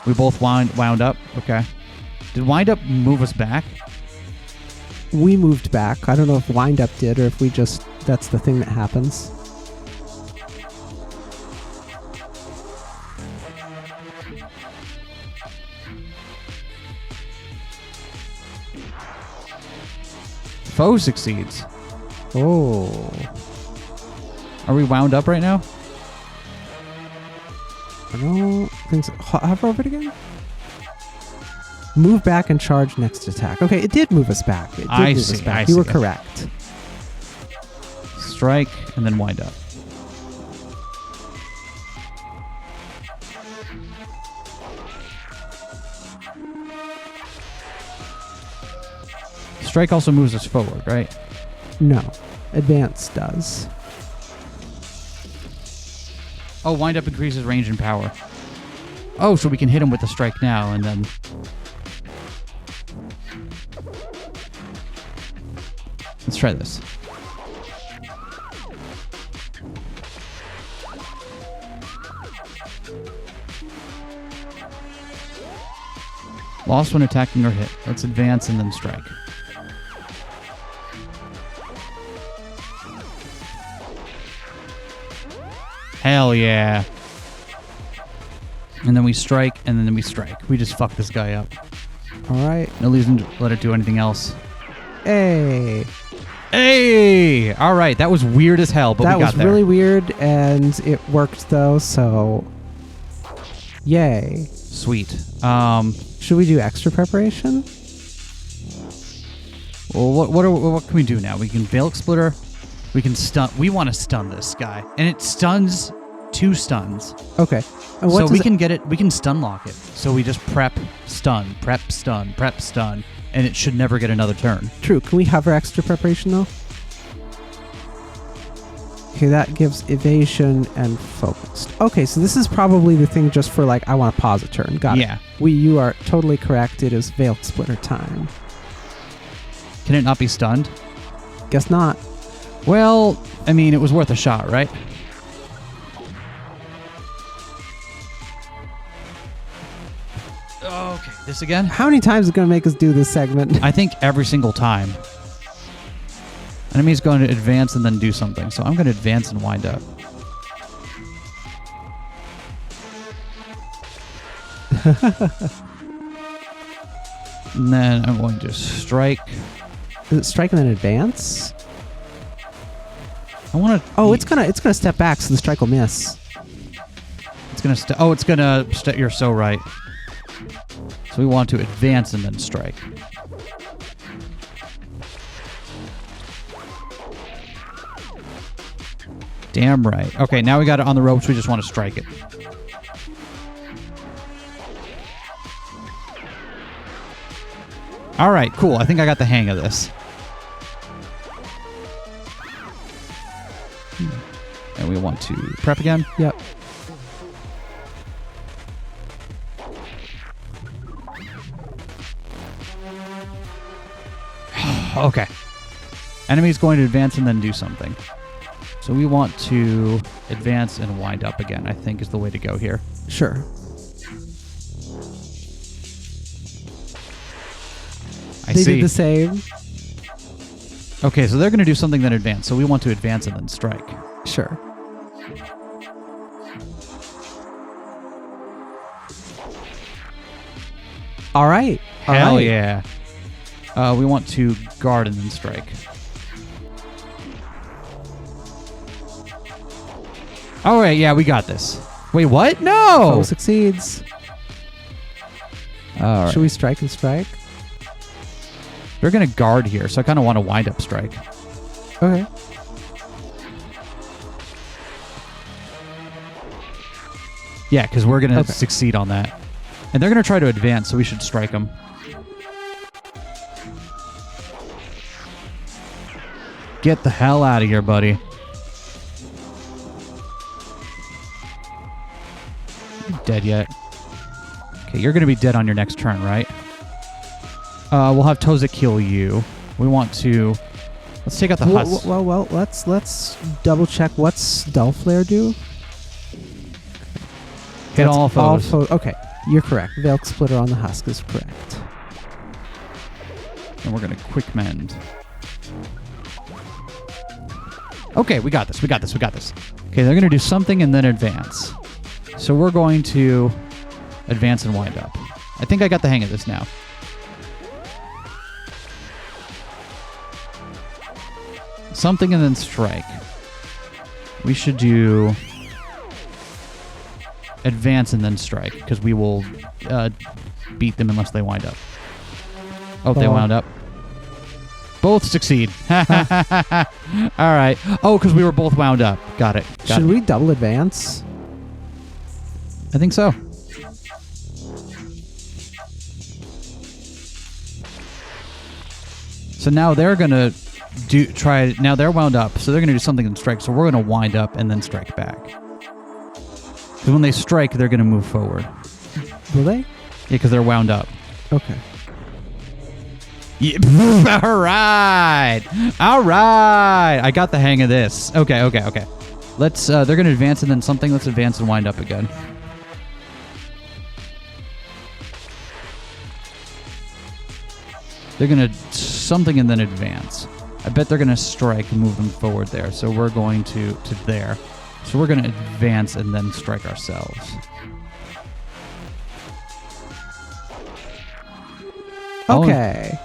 We both wound up. Okay. Did wind up move us back? We moved back. I don't know if wind up did or if we just... That's the thing that happens. Foe succeeds. Oh. Are we wound up right now? I don't think so. Hover over it again? Move back and charge next attack. Okay, it did move us back. It did I move see, us back. I You were see. correct. Strike and then wind up. Strike also moves us forward, right? No. Advance does. Oh, wind up increases range and power. Oh, so we can hit him with the strike now and then... Let's try this. Lost when attacking or hit. Let's advance and then strike. Hell yeah. And then we strike, and then we strike. We just fuck this guy up. All right. No reason to let it do anything else. Hey. Hey! All right, that was weird as hell, but That we got was there. really weird, and it worked, though, so... Yay. Sweet. Should we do extra preparation? Well, what can we do now? We can Valak Splitter. We can stun. We want to stun this guy, and it stuns 2 stuns. Okay. And So what we does can get it. We can stun lock it. So we just prep, stun, and it should never get another turn. True. Can we hover extra preparation though? Okay, that gives evasion and focused. Okay, so this is probably the thing just for like I want to pause a turn. Got it. Yeah. You are totally correct. It is Veil Splitter time. Can it not be stunned? Guess not. Well, I mean, it was worth a shot, right? Okay, this again? How many times is it going to make us do this segment? I think every single time. Enemy's going to advance and then do something. So I'm going to advance and wind up. And then I'm going to strike. Is it strike and then advance? I want to... Oh, it's gonna step back, so the strike will miss. It's going to... Oh, it's going to... You're so right. So we want to advance and then strike. Damn right. Okay, now we got it on the ropes. We just want to strike it. All right, cool. I think I got the hang of this. And we want to prep again. Yep. Okay. Enemy's going to advance and then do something. So we want to advance and wind up again, I think is the way to go here. Sure. They did the same. Okay, so they're going to do something then advance. So we want to advance and then strike. Sure. All right. Hell yeah. We want to guard and then strike. All right, yeah, we got this. Wait, what? No! Foe succeeds. All right. Should we strike and strike? They're going to guard here, so I kind of want to wind up strike. Okay. Yeah, because we're going to succeed on that. And they're going to try to advance, so we should strike them. Get the hell out of here, buddy. You dead yet? Okay, you're going to be dead on your next turn, right? We'll have Toza kill you. We want to... Let's take out the husk. Well, let's double check. What's Dull Flare do? Hit all foes. Okay, you're correct. Veil Splitter on the husk is correct. And we're going to quick mend. Okay, we got this. Okay, they're going to do something and then advance. So we're going to advance and wind up. I think I got the hang of this now. Something and then strike. We should do advance and then strike, because we will beat them unless they wind up. Oh, they wound up. Both succeed. All right. Oh, because we were both wound up. Got it. Should we double advance? I think so. So now they're going to now they're wound up, so they're going to do something and strike. So we're going to wind up and then strike back. Because when they strike, they're going to move forward. Will they? Yeah, because they're wound up. Okay. Yeah. All right. I got the hang of this. Okay. Let's. They're going to advance and then something. Let's advance and wind up again. They're going to something and then advance. I bet they're going to strike and move them forward there. So we're going to there. So we're going to advance and then strike ourselves. Okay.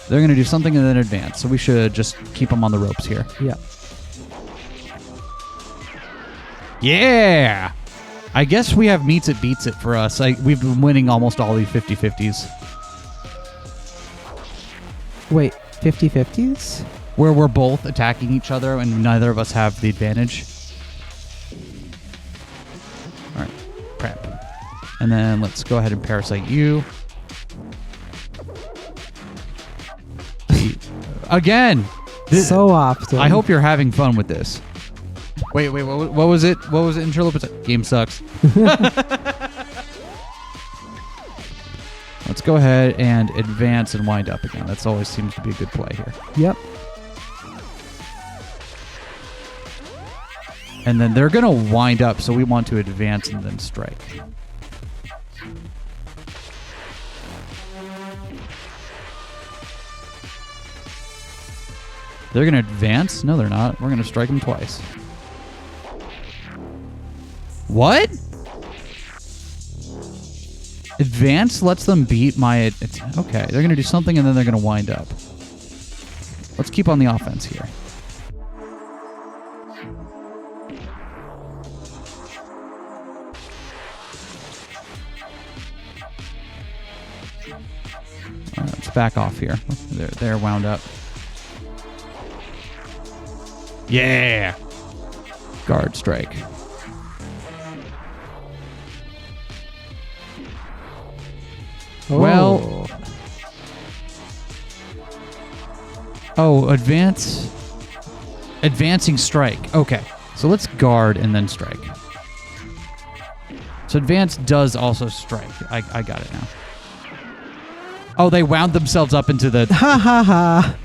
They're going to do something and then advance. So we should just keep them on the ropes here. Yeah. Yeah! I guess we have meets it, beats it for us. We've been winning almost all these 50-50s. Wait, 50-50s? Where we're both attacking each other and neither of us have the advantage. All right. And then let's go ahead and parasite you. Again! So often. I hope you're having fun with this. Wait, what was it? What was it in Relatable? Game sucks. Let's go ahead and advance and wind up again. That's always seems to be a good play here. Yep. And then they're going to wind up, so we want to advance and then strike. They're going to advance? No, they're not. We're going to strike them twice. What? Advance lets them beat my... Okay, they're going to do something and then they're going to wind up. Let's keep on the offense here. All right, let's back off here. They're wound up. Yeah! Guard strike. Oh. Well... Oh, advance... Advancing strike. Okay. So let's guard and then strike. So advance does also strike. I got it now. Oh, they wound themselves up into the... Ha ha ha.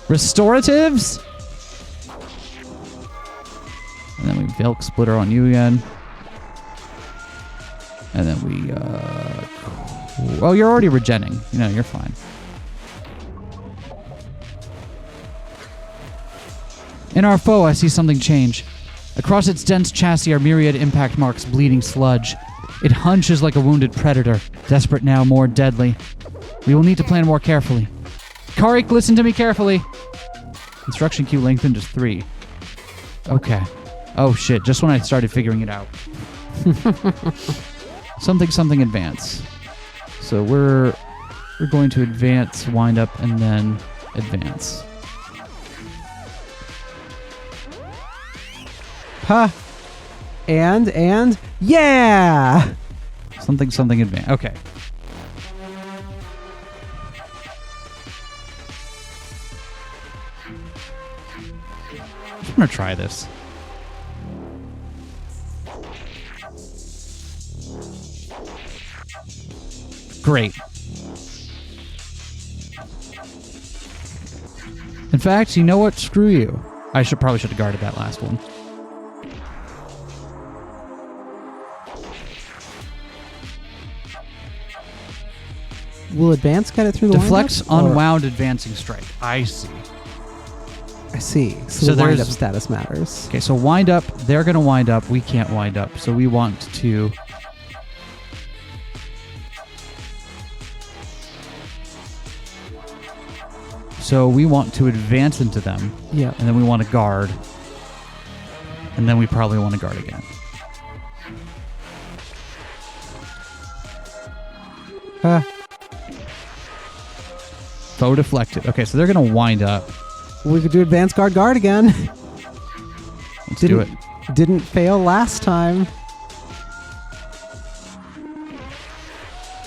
Restoratives? And then we Velk Splitter on you again. And then we... Oh, you're already regenning. No, you're fine. In our foe, I see something change. Across its dense chassis are myriad impact marks, bleeding sludge. It hunches like a wounded predator, desperate now, more deadly. We will need to plan more carefully. Karik, listen to me carefully. Instruction queue lengthened to 3. Okay. Oh shit, just when I started figuring it out. Something advance. So we're going to advance, wind up, and then advance. Huh. And, yeah! Something advance. Okay. I'm gonna try this. Great. In fact, you know what? Screw you. I probably should have guarded that last one. Will advance get it through the Deflects wind-up, or- unwound advancing strike. I see. I see. So So the wind-up there's- status matters. Okay, so wind up. They're going to wind up. We can't wind up. So we want to... So we want to advance into them. Yeah. And then we want to guard. And then we probably want to guard again. Foe deflected. Okay, so they're going to wind up. We could do advance guard again. Let's do it. Didn't fail last time.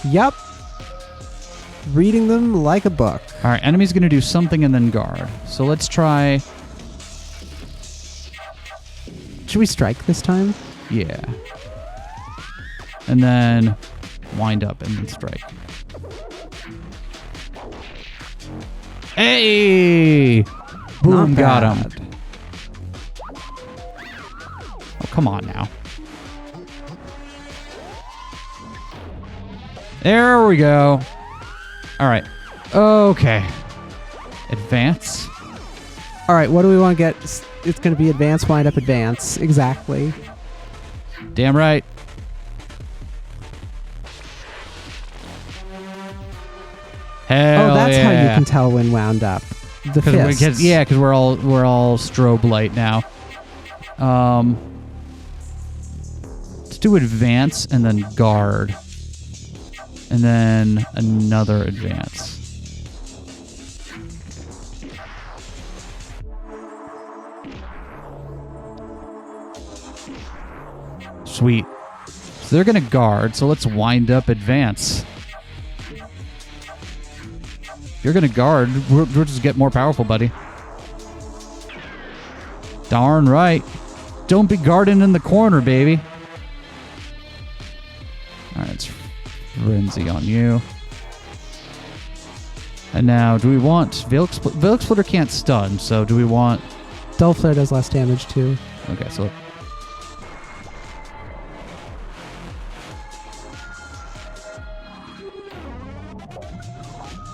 Yep. Reading them like a book. All right, enemy's going to do something and then guard. So let's try... Should we strike this time? Yeah. And then wind up and then strike. Hey! Boom, Not got bad. him. Oh, come on now. There we go. All right. Okay. Advance. All right, what do we want to get? It's going to be advance, wind up, advance. Exactly. Damn right. Hell Oh, that's how you yeah. can tell when wound up. The fists. Because we're all strobe light now. Let's do advance and then guard, and then another advance. Sweet. So they're going to guard, so let's wind up advance. If you're going to guard, we'll just get more powerful, buddy. Darn right. Don't be guarding in the corner, baby. Alright, it's frenzy on you. And now, do we want... Veil Splitter can't stun, so do we want... Dull Flare does less damage, too. Okay, so...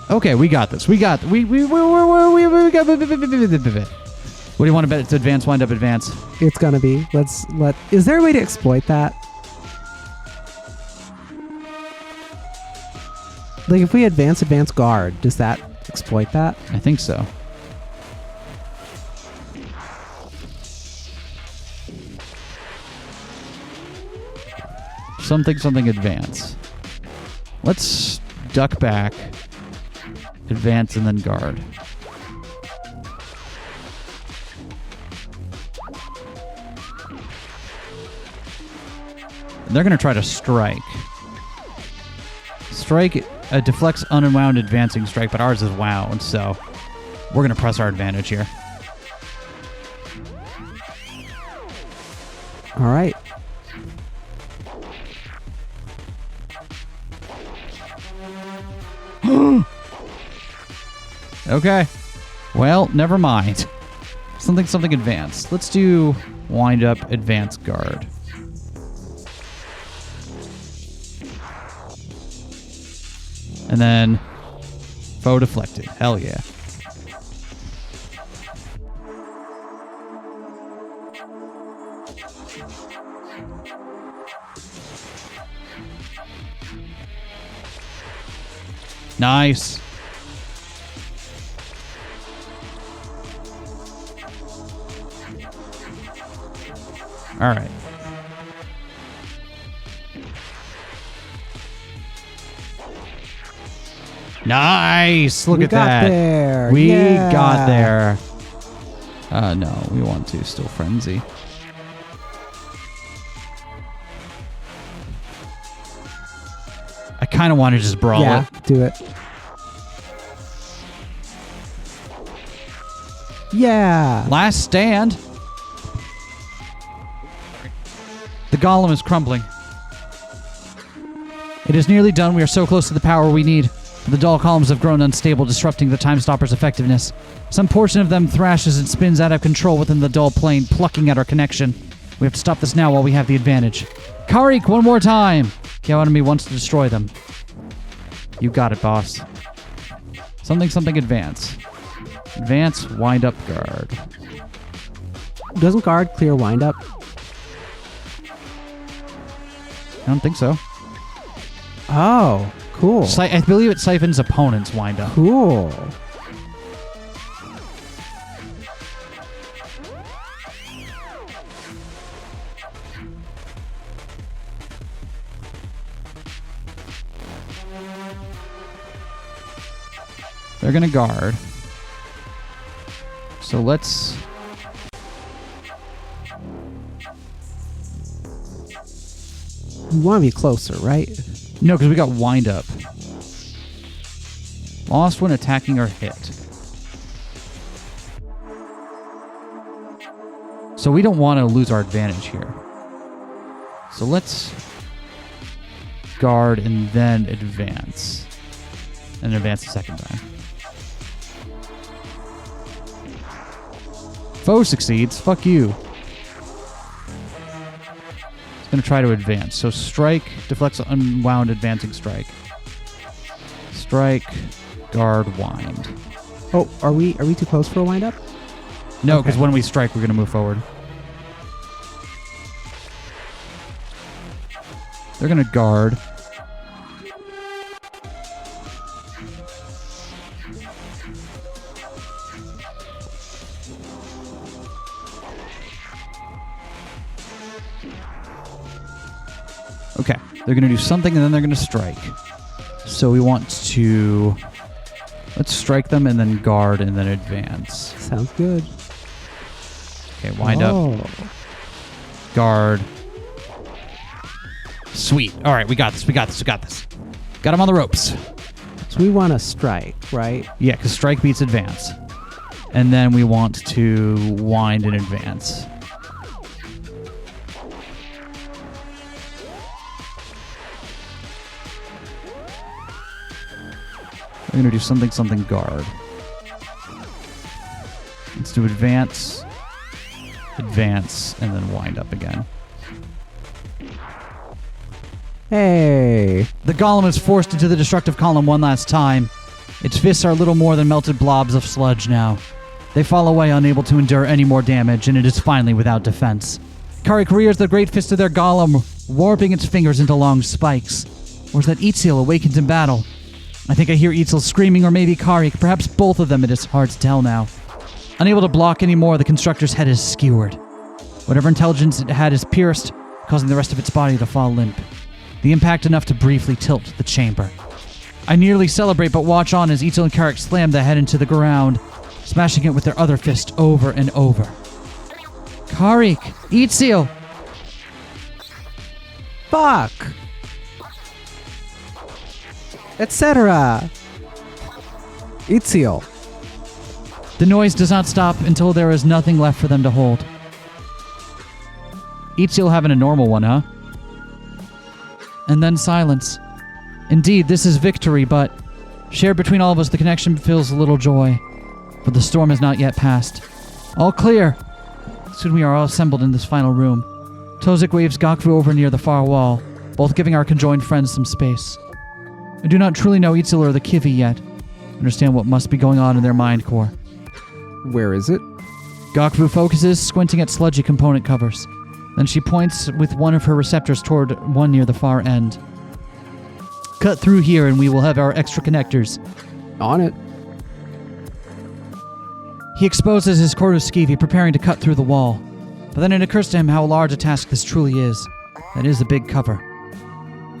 Okay, we got this. We got... We got... What do you want to bet? It's advance, wind up, advance. It's gonna be. Is there a way to exploit that? Like, if we advance guard, does that exploit that? I think so. Something advance. Let's duck back, advance, and then guard. And they're going to try to strike. Strike deflects unwound advancing strike, but ours is wound, so we're going to press our advantage here. All right. Okay. Well, never mind. Something advance. Let's do wind up, advance, guard. And then foe deflected. Hell yeah. Nice. All right. Nice. Look at that. There. We Yeah. got there. No, we want to still frenzy. I kind of want to just brawl Yeah, it. do it. Yeah. Last stand. The golem is crumbling. It is nearly done. We are so close to the power we need. The dull columns have grown unstable, disrupting the Time Stopper's effectiveness. Some portion of them thrashes and spins out of control within the dull plane, plucking at our connection. We have to stop this now while we have the advantage. Karik, one more time! Kyo Enemy wants to destroy them. You got it, boss. Something advance. Advance, wind up, guard. Doesn't guard clear wind up? I don't think so. Oh, cool. I believe it siphons opponents' wind up. Cool. They're going to guard. So let's... You want to be closer, right? No, because we got wind up. Lost when attacking or hit. So we don't want to lose our advantage here. So let's guard and then advance. And advance the second time. Foe succeeds. Fuck you. It's going to try to advance. So strike deflects unwound advancing strike. Strike, guard, wind. Oh, are we too close for a wind up? No, because Okay. when we strike, we're going to move forward. They're going to guard. Okay, they're going to do something and then they're going to strike. So we want to... Let's strike them and then guard and then advance. Sounds good. Okay, wind up. Guard. Sweet. All right, we got this. Got him on the ropes. So we want to strike, right? Yeah, because strike beats advance. And then we want to wind and advance. We're going to do something guard. Let's do advance, and then wind up again. Hey! The golem is forced into the destructive column one last time. Its fists are little more than melted blobs of sludge now. They fall away, unable to endure any more damage, and it is finally without defense. Karik rears the great fist of their golem, warping its fingers into long spikes. Or is that Itziel awakens in battle? I think I hear Itziel screaming, or maybe Karik, perhaps both of them. It is hard to tell now. Unable to block anymore, the constructor's head is skewered. Whatever intelligence it had is pierced, causing the rest of its body to fall limp. The impact enough to briefly tilt the chamber. I nearly celebrate, but watch on as Itziel and Karik slam the head into the ground, smashing it with their other fist over and over. Karik! Itziel! Fuck! Etc. Itziel. The noise does not stop until there is nothing left for them to hold. Itziel having a normal one, huh? And then silence. Indeed, this is victory, but shared between all of us, the connection feels a little joy. But the storm has not yet passed. All clear. Soon we are all assembled in this final room. Tozik waves Gokvu over near the far wall, both giving our conjoined friends some space. I do not truly know Itziel or the Kivi yet. Understand what must be going on in their mind core. Where is it? Gokvu focuses, squinting at sludgy component covers. Then she points with one of her receptors toward one near the far end. Cut through here and we will have our extra connectors. On it. He exposes his corru skeevy, preparing to cut through the wall. But then it occurs to him how large a task this truly is. That is a big cover.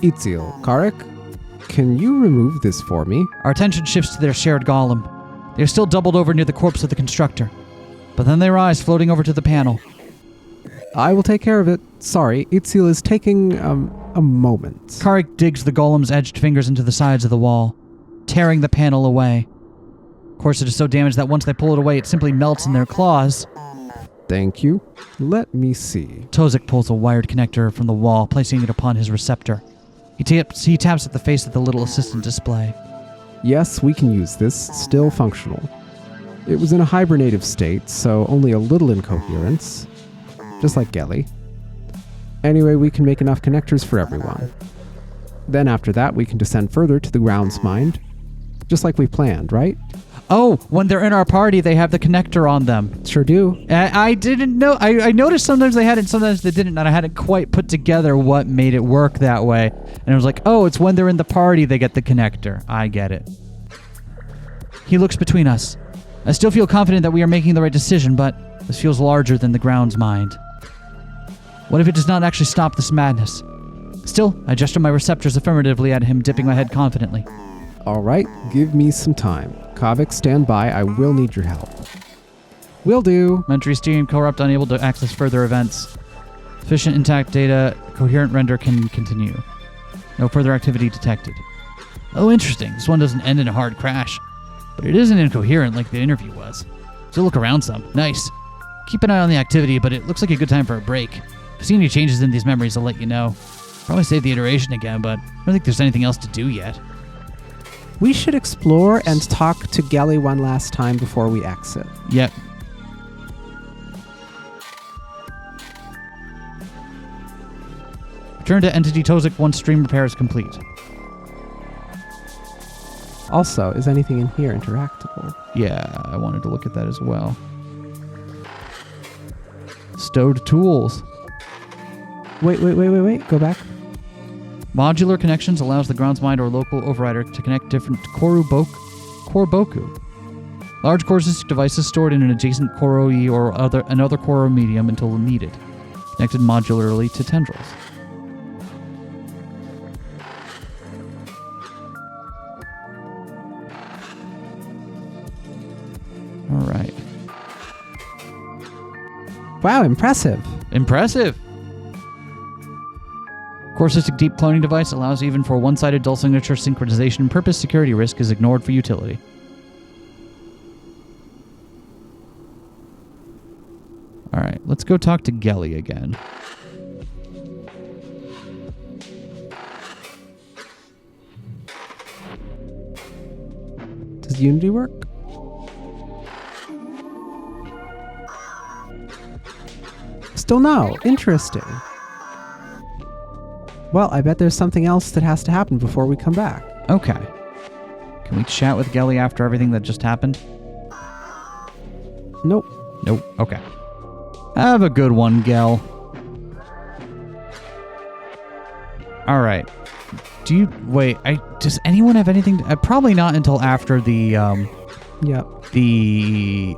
Itziel, Karik, can you remove this for me? Our attention shifts to their shared golem. They are still doubled over near the corpse of the constructor. But then they rise, floating over to the panel. I will take care of it. Sorry, Itziel is taking, a moment. Karik digs the golem's edged fingers into the sides of the wall, tearing the panel away. Of course, it is so damaged that once they pull it away, it simply melts in their claws. Thank you. Let me see. Tozik pulls a wired connector from the wall, placing it upon his receptor. He taps at the face of the little assistant display. Yes, we can use this. Still functional. It was in a hibernative state, so only a little incoherence. Just like Gelly. Anyway, we can make enough connectors for everyone. Then after that, we can descend further to the ground's mind. Just like we planned, right? Oh, when they're in our party, they have the connector on them. Sure do. I didn't know. I noticed sometimes they had it, sometimes they didn't, and I hadn't quite put together what made it work that way. And I was like, oh, it's when they're in the party they get the connector. I get it. He looks between us. I still feel confident that we are making the right decision, but this feels larger than the ground's mind. What if it does not actually stop this madness? Still, I gesture my receptors affirmatively at him, dipping my head confidently. All right, give me some time. Kavik, stand by. I will need your help. Will do. Mentary steam, corrupt, unable to access further events. Sufficient intact data, coherent render can continue. No further activity detected. Oh, interesting. This one doesn't end in a hard crash. But it isn't incoherent like the interview was. So look around some. Nice. Keep an eye on the activity, but it looks like a good time for a break. If I see any changes in these memories, I'll let you know. Probably save the iteration again, but I don't think there's anything else to do yet. We should explore and talk to Gelly one last time before we exit. Yep. Return to Entity Tozik once stream repair is complete. Also, is anything in here interactable? Yeah, I wanted to look at that as well. Stowed tools. Wait. Go back. Modular connections allows the grounds mind or local overrider to connect different corru.boku. Large corusistic devices stored in an adjacent corru or another corru medium until needed. Connected modularly to tendrils. All right. Wow, impressive. Impressive. Core-system deep cloning device allows even for one-sided dual signature synchronization purpose. Security risk is ignored for utility. All right, let's go talk to Gelly again. Does Unity work? Still no. Interesting. Well, I bet there's something else that has to happen before we come back. Okay. Can we chat with Gelly after everything that just happened? Nope. Nope. Okay. Have a good one, Gel. All right. Do you wait? Does anyone have anything? Probably not until after the. Yep. You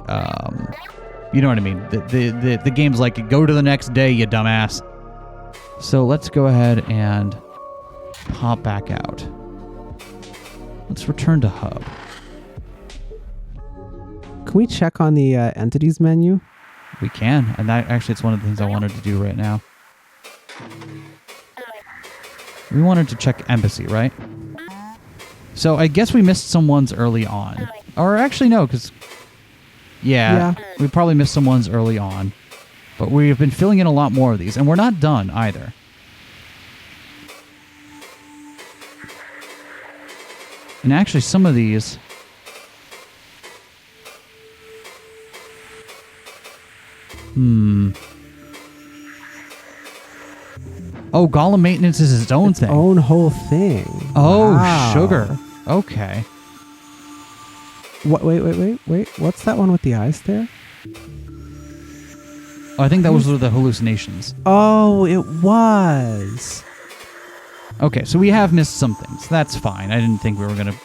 know what I mean. The game's like, go to the next day, you dumbass. So let's go ahead and pop back out. Let's return to Hub. Can we check on the entities menu? We can, and that actually it's one of the things I wanted to do right now. We wanted to check embassy, right? So I guess we missed some ones early on. Or actually no, because yeah, we probably missed some ones early on. But we've been filling in a lot more of these, and we're not done either. And actually some of these... Oh, Golem maintenance is its own thing. Own whole thing. Oh, wow. Sugar. Okay. What? Wait. What's that one with the eyes there? Oh, I think that was the hallucinations. Oh, it was. Okay, so we have missed some things. That's fine. I didn't think we were going to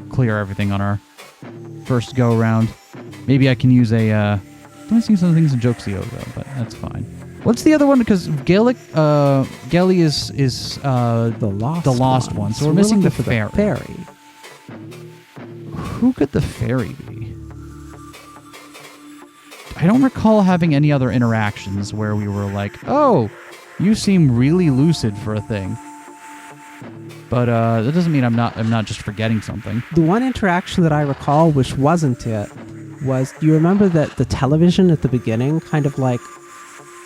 clear everything on our first go-around. Maybe I can use a... I'm going to see some things in Jokesio, though, but that's fine. What's the other one? Because Gelly is the lost one. So we're missing the fairy. Fairy. Who could the fairy be? I don't recall having any other interactions where we were like, "Oh, you seem really lucid for a thing." But that doesn't mean I'm not just forgetting something. The one interaction that I recall, which wasn't it, was, do you remember that the television at the beginning kind of like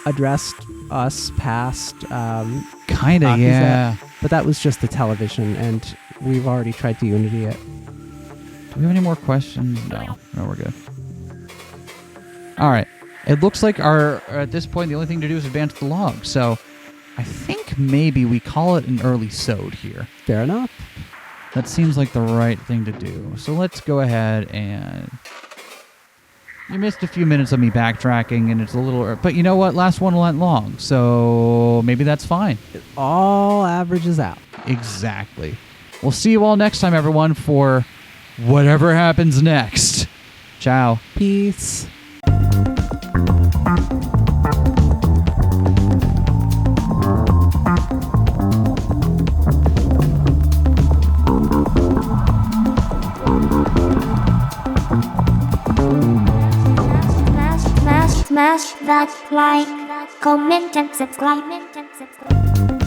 addressed us past kind of, yeah. But that was just the television, and we've already tried to Unity it. Do we have any more questions? No, we're good. All right. It looks like at this point the only thing to do is advance the log. So I think maybe we call it an early sode here. Fair enough. That seems like the right thing to do. So let's go ahead and... You missed a few minutes of me backtracking, and it's a little... But you know what? Last one went long, so maybe that's fine. It all averages out. Exactly. We'll see you all next time, everyone, for whatever happens next. Ciao. Peace. Smash that like, comment and subscribe.